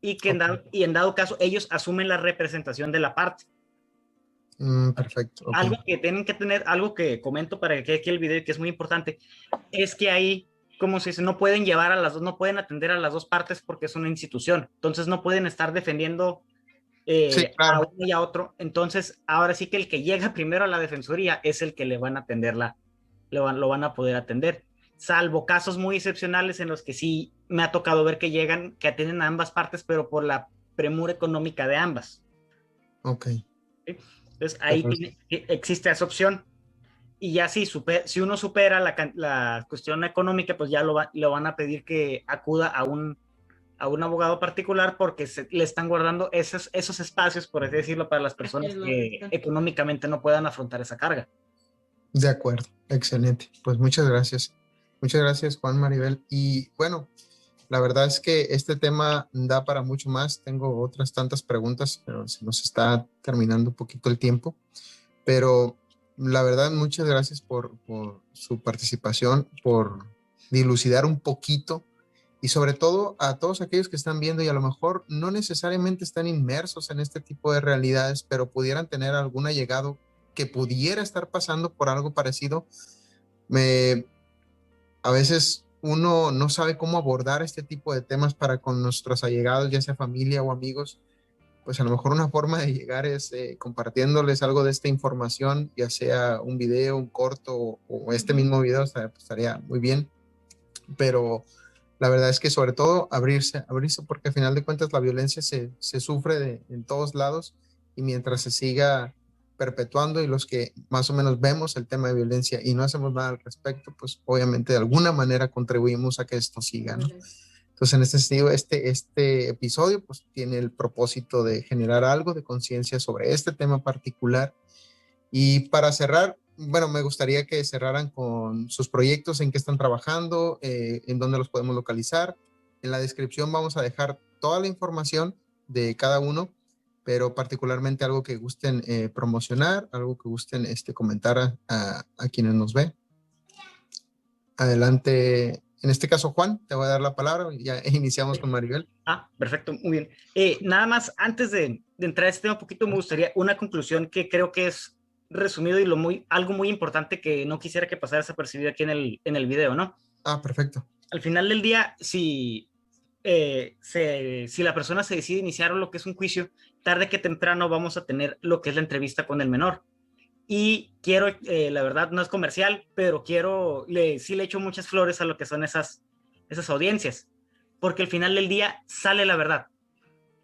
y que en dado caso ellos asumen la representación de la parte. Perfecto. Okay. Algo que tienen que tener, algo que comento para que quede aquí el video, que es muy importante, es que ahí, como se dice, no pueden llevar a las dos, no pueden atender a las dos partes porque es una institución. Entonces no pueden estar defendiendo sí, claro. a uno y a otro. Entonces, ahora sí que el que llega primero a la defensoría es el que le van a atender lo van a poder atender. Salvo casos muy excepcionales en los que sí me ha tocado ver que atienden a ambas partes, pero por la premura económica de ambas. Ok. ¿Sí? Entonces ahí existe esa opción y ya si uno supera la cuestión económica, pues ya lo van a pedir que acuda a un abogado particular porque le están guardando esos espacios, por así decirlo, para las personas que económicamente no puedan afrontar esa carga. De acuerdo, excelente. Pues muchas gracias. Muchas gracias, Juan, Maribel. Y bueno, la verdad es que este tema da para mucho más. Tengo otras tantas preguntas, pero se nos está terminando un poquito el tiempo. Pero La verdad, muchas gracias por su participación, por dilucidar un poquito y sobre todo a todos aquellos que están viendo y a lo mejor no necesariamente están inmersos en este tipo de realidades, pero pudieran tener algún allegado que pudiera estar pasando por algo parecido. Me, a veces uno no sabe cómo abordar este tipo de temas para con nuestros allegados, ya sea familia o amigos. Pues a lo mejor una forma de llegar es compartiéndoles algo de esta información, ya sea un video, un corto o este mismo video, o sea, pues, estaría muy bien. Pero la verdad es que sobre todo abrirse porque al final de cuentas la violencia se sufre en todos lados y mientras se siga perpetuando y los que más o menos vemos el tema de violencia y no hacemos nada al respecto, pues obviamente de alguna manera contribuimos a que esto siga, ¿no? Entonces, en este sentido, este episodio pues tiene el propósito de generar algo de conciencia sobre este tema particular. Y para cerrar, bueno, me gustaría que cerraran con sus proyectos, en qué están trabajando, en dónde los podemos localizar. En la descripción vamos a dejar toda la información de cada uno, pero particularmente algo que gusten promocionar, algo que gusten comentar a quienes nos ven. Adelante. En este caso, Juan, te voy a dar la palabra. Ya iniciamos con Maribel. Perfecto, muy bien. Nada más, antes de entrar a este tema un poquito, me gustaría una conclusión que creo que es resumido y algo muy importante que no quisiera que pasara desapercibido aquí en el video, ¿no? Perfecto. Al final del día, si la persona se decide iniciar lo que es un juicio, tarde que temprano vamos a tener lo que es la entrevista con el menor. Y quiero, la verdad no es comercial, pero sí le echo muchas flores a lo que son esas audiencias, porque al final del día sale la verdad.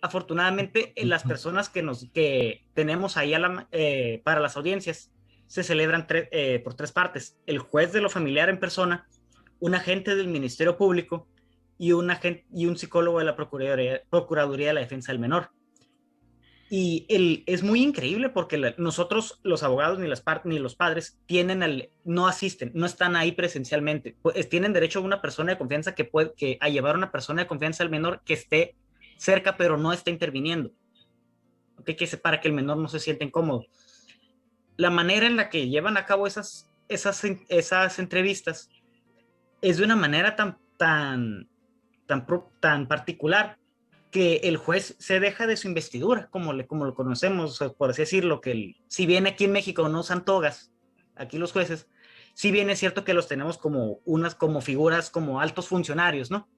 Afortunadamente, las personas que tenemos ahí para las audiencias se celebran por tres partes: el juez de lo familiar en persona, un agente del Ministerio Público y un psicólogo de la Procuraduría de la Defensa del Menor. Y es muy increíble porque nosotros, los abogados, ni los padres, no asisten, no están ahí presencialmente. Pues, tienen derecho a una persona de confianza a llevar a una persona de confianza al menor que esté cerca, pero no está interviniendo. ¿Okay? Para que el menor no se sienta incómodo. La manera en la que llevan a cabo esas entrevistas es de una manera tan particular que el juez se deja de su investidura, como lo conocemos, por así decirlo, si bien aquí en México no usan togas, aquí los jueces, si bien es cierto que los tenemos como figuras, como altos funcionarios, ¿no?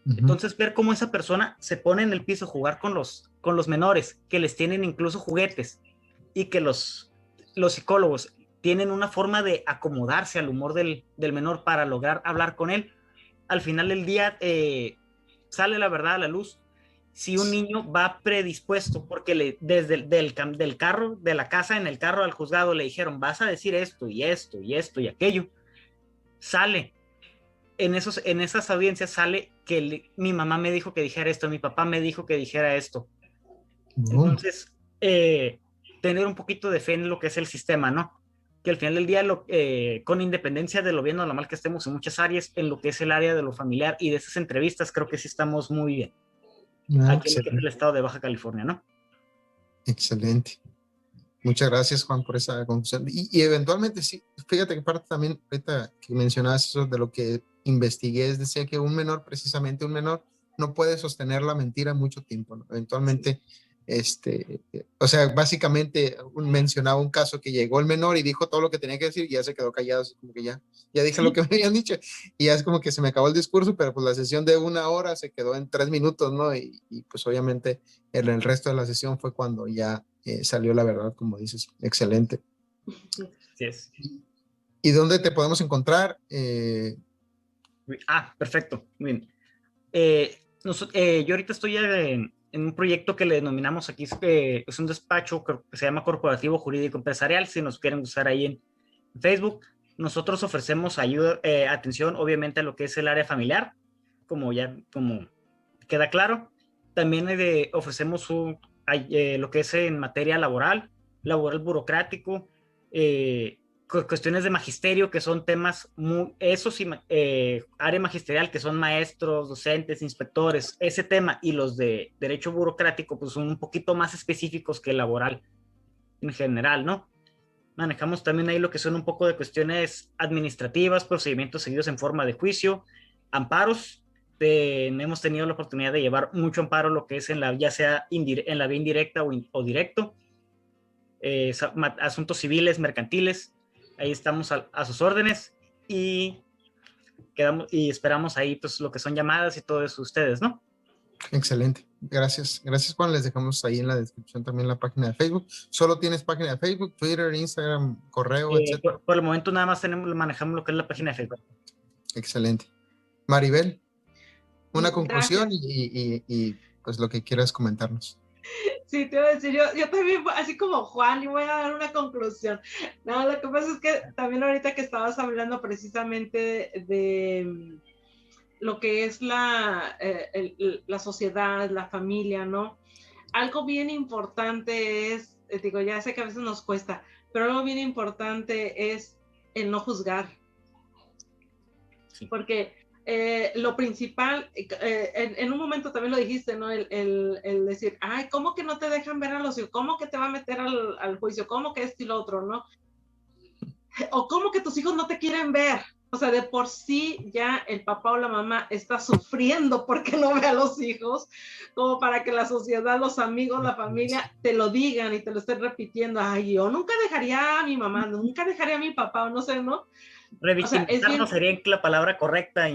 Entonces, ver cómo esa persona se pone en el piso a jugar con los menores, que les tienen incluso juguetes, y que los psicólogos tienen una forma de acomodarse al humor del menor para lograr hablar con él, al final del día sale la verdad a la luz. Si un niño va predispuesto, porque desde del carro, de la casa en el carro al juzgado le dijeron, vas a decir esto y esto y esto y aquello, sale. En esas audiencias sale que mi mamá me dijo que dijera esto, mi papá me dijo que dijera esto. Entonces, tener un poquito de fe en lo que es el sistema, ¿no? Que al final del día, con independencia de lo bien o lo mal que estemos en muchas áreas, en lo que es el área de lo familiar y de esas entrevistas, creo que sí estamos muy bien. Aquí en el estado de Baja California, ¿no? Excelente. Muchas gracias, Juan, por esa conclusión. Y eventualmente, sí, fíjate que parte también, ahorita que mencionabas eso de lo que investigué, decía que precisamente un menor, no puede sostener la mentira mucho tiempo, ¿no? Eventualmente, o sea, básicamente mencionaba un caso que llegó el menor y dijo todo lo que tenía que decir y ya se quedó callado, así como que ya dije lo que me habían dicho y ya es como que se me acabó el discurso, pero pues la sesión de 1 hora se quedó en 3 minutos, ¿no? Y pues obviamente el resto de la sesión fue cuando ya salió la verdad, como dices. Excelente. Sí es. ¿Y dónde te podemos encontrar? Perfecto. Muy bien. Yo ahorita estoy en un proyecto que le denominamos aquí, es un despacho que se llama Corporativo Jurídico Empresarial, si nos quieren usar ahí en Facebook. Nosotros ofrecemos ayuda, atención, obviamente, a lo que es el área familiar, como queda claro. También ofrecemos lo que es en materia laboral burocrático, cuestiones de magisterio, que son temas área magisterial, que son maestros, docentes, inspectores, ese tema, y los de derecho burocrático, pues son un poquito más específicos que el laboral en general, ¿no? Manejamos también ahí lo que son un poco de cuestiones administrativas, procedimientos seguidos en forma de juicio, amparos. Hemos tenido la oportunidad de llevar mucho amparo, lo que es ya sea en la vía indirecta o directo, asuntos civiles, mercantiles. Ahí estamos a sus órdenes y esperamos ahí pues lo que son llamadas y todo eso ustedes, ¿no? Excelente. Gracias. Gracias, Juan. Les dejamos ahí en la descripción también la página de Facebook. ¿Solo tienes página de Facebook, Twitter, Instagram, correo, etcétera? Por el momento nada más manejamos lo que es la página de Facebook. Excelente. Maribel, una conclusión Gracias. y pues lo que quieras comentarnos. Sí, te iba a decir, yo también, así como Juan, y voy a dar una conclusión. No, lo que pasa es que también ahorita que estabas hablando precisamente de lo que es la sociedad, la familia, ¿no? Algo bien importante es, digo, ya sé que a veces nos cuesta, pero algo bien importante es el no juzgar. Sí. Porque lo principal, en un momento también lo dijiste, ¿no? El decir, ay, ¿cómo que no te dejan ver a los hijos? ¿Cómo que te va a meter al juicio? ¿Cómo que esto y lo otro, no? O ¿cómo que tus hijos no te quieren ver? O sea, de por sí ya el papá o la mamá está sufriendo porque no ve a los hijos, como para que la sociedad, los amigos, la familia te lo digan y te lo estén repitiendo. Ay, yo nunca dejaría a mi mamá, nunca dejaría a mi papá, o no sé, ¿no? Revictimizar, o sea, no sería la palabra correcta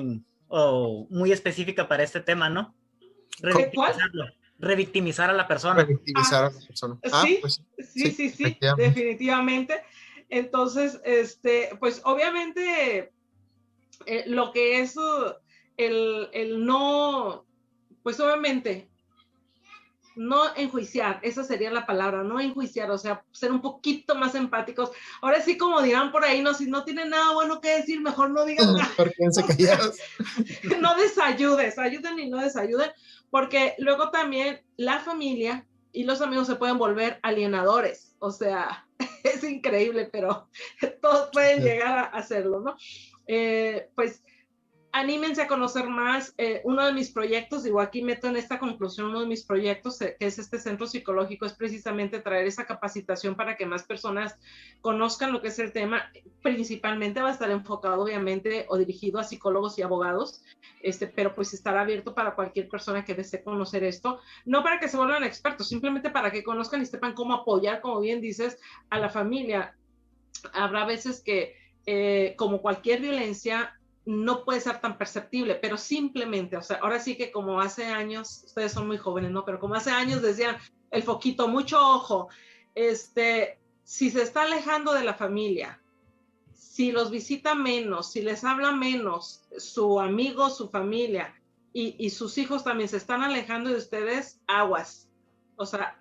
o muy específica para este tema, ¿no? Revictimizarlo. Revictimizar a la persona. Revictimizar a la persona. Sí, pues, sí, definitivamente. Entonces, pues obviamente lo que es el no, pues obviamente no enjuiciar, esa sería la palabra, no enjuiciar, o sea, ser un poquito más empáticos. Ahora sí, como dirán por ahí, no, si no tienen nada bueno que decir, mejor no digan nada. Quédense callados. No desayudes, ayuden y no desayuden, porque luego también la familia y los amigos se pueden volver alienadores, o sea, es increíble, pero todos pueden llegar a hacerlo, ¿no? Pues anímense a conocer más. Uno de mis proyectos, digo, aquí meto en esta conclusión, uno de mis proyectos, que es este centro psicológico, es precisamente traer esa capacitación para que más personas conozcan lo que es el tema. Principalmente va a estar enfocado, obviamente, o dirigido a psicólogos y abogados, pero pues estará abierto para cualquier persona que desee conocer esto, no para que se vuelvan expertos, simplemente para que conozcan y sepan cómo apoyar, como bien dices, a la familia. Habrá veces que, como cualquier violencia, no puede ser tan perceptible, pero simplemente, o sea, ahora sí que como hace años, ustedes son muy jóvenes, ¿no? Pero como hace años decían, el foquito, mucho ojo, si se está alejando de la familia, si los visita menos, si les habla menos, su amigo, su familia, y sus hijos también se están alejando de ustedes, aguas. O sea,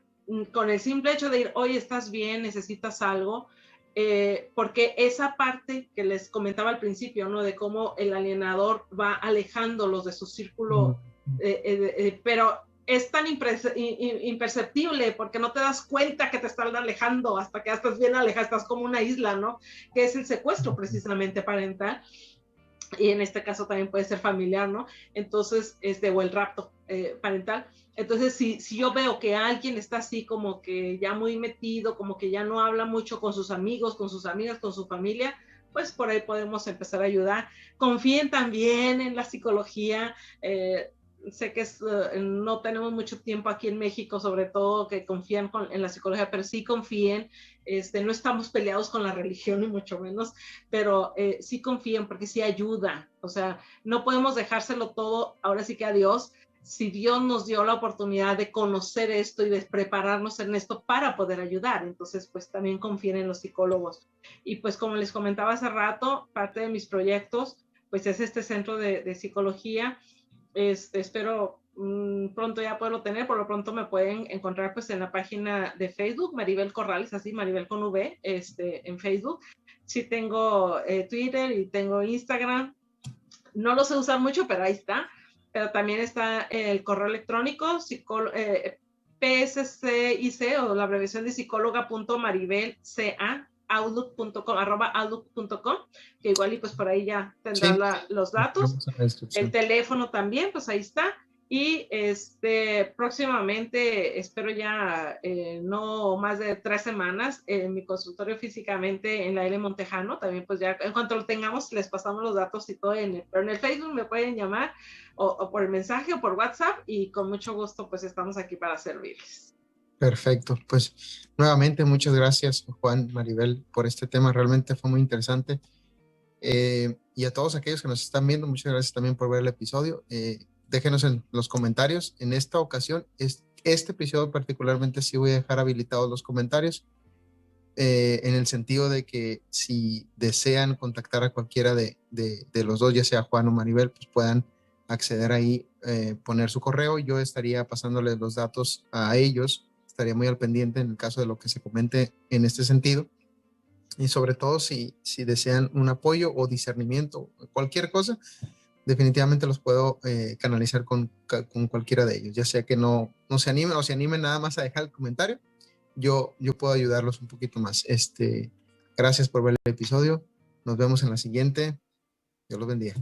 con el simple hecho de ir, oye, ¿estás bien? ¿Necesitas algo? Porque esa parte que les comentaba al principio, ¿no? De cómo el alienador va alejándolos de su círculo, pero es tan imperceptible porque no te das cuenta que te están alejando hasta que ya estás bien alejada, estás como una isla, ¿no? Que es el secuestro precisamente parental. Y en este caso también puede ser familiar, ¿no? Entonces, o el rapto parental. Entonces, si yo veo que alguien está así como que ya muy metido, como que ya no habla mucho con sus amigos, con sus amigas, con su familia, pues por ahí podemos empezar a ayudar. Confíen también en la psicología. Sé que no tenemos mucho tiempo aquí en México, sobre todo que confían en la psicología, pero sí confíen. No estamos peleados con la religión, ni mucho menos, pero sí confíen porque sí ayuda. O sea, no podemos dejárselo todo ahora sí que a Dios. Si Dios nos dio la oportunidad de conocer esto y de prepararnos en esto para poder ayudar, entonces pues también confíen en los psicólogos. Y pues como les comentaba hace rato, parte de mis proyectos pues es este centro de psicología. Espero pronto ya poderlo tener. Por lo pronto me pueden encontrar pues en la página de Facebook, Maribel Corrales, así, Maribel con V, en Facebook. Sí tengo Twitter y tengo Instagram. No lo sé usar mucho, pero ahí está. Pero también está el correo electrónico, PSCIC, o la abreviación de psicóloga.maribelca, outlook.com, @outlook.com, que igual y pues por ahí ya tendrán los datos. El teléfono también, pues ahí está. Y próximamente, espero ya no más de 3 semanas, en mi consultorio físicamente en la L Montejano, también pues ya en cuanto lo tengamos les pasamos los datos y todo, pero en el Facebook me pueden llamar o por el mensaje o por WhatsApp y con mucho gusto pues estamos aquí para servirles. Perfecto, pues nuevamente muchas gracias Juan, Maribel, por este tema, realmente fue muy interesante. Y a todos aquellos que nos están viendo, muchas gracias también por ver el episodio. Déjenos en los comentarios. En esta ocasión, este episodio particularmente sí voy a dejar habilitados los comentarios, en el sentido de que si desean contactar a cualquiera de los dos, ya sea Juan o Maribel, pues puedan acceder ahí, poner su correo. Yo estaría pasándoles los datos a ellos, estaría muy al pendiente en el caso de lo que se comente en este sentido. Y sobre todo si desean un apoyo o discernimiento, cualquier cosa, definitivamente los puedo canalizar con cualquiera de ellos, ya sea que no se animen o se animen nada más a dejar el comentario, yo puedo ayudarlos un poquito más. Gracias por ver el episodio, nos vemos en la siguiente, Dios los bendiga.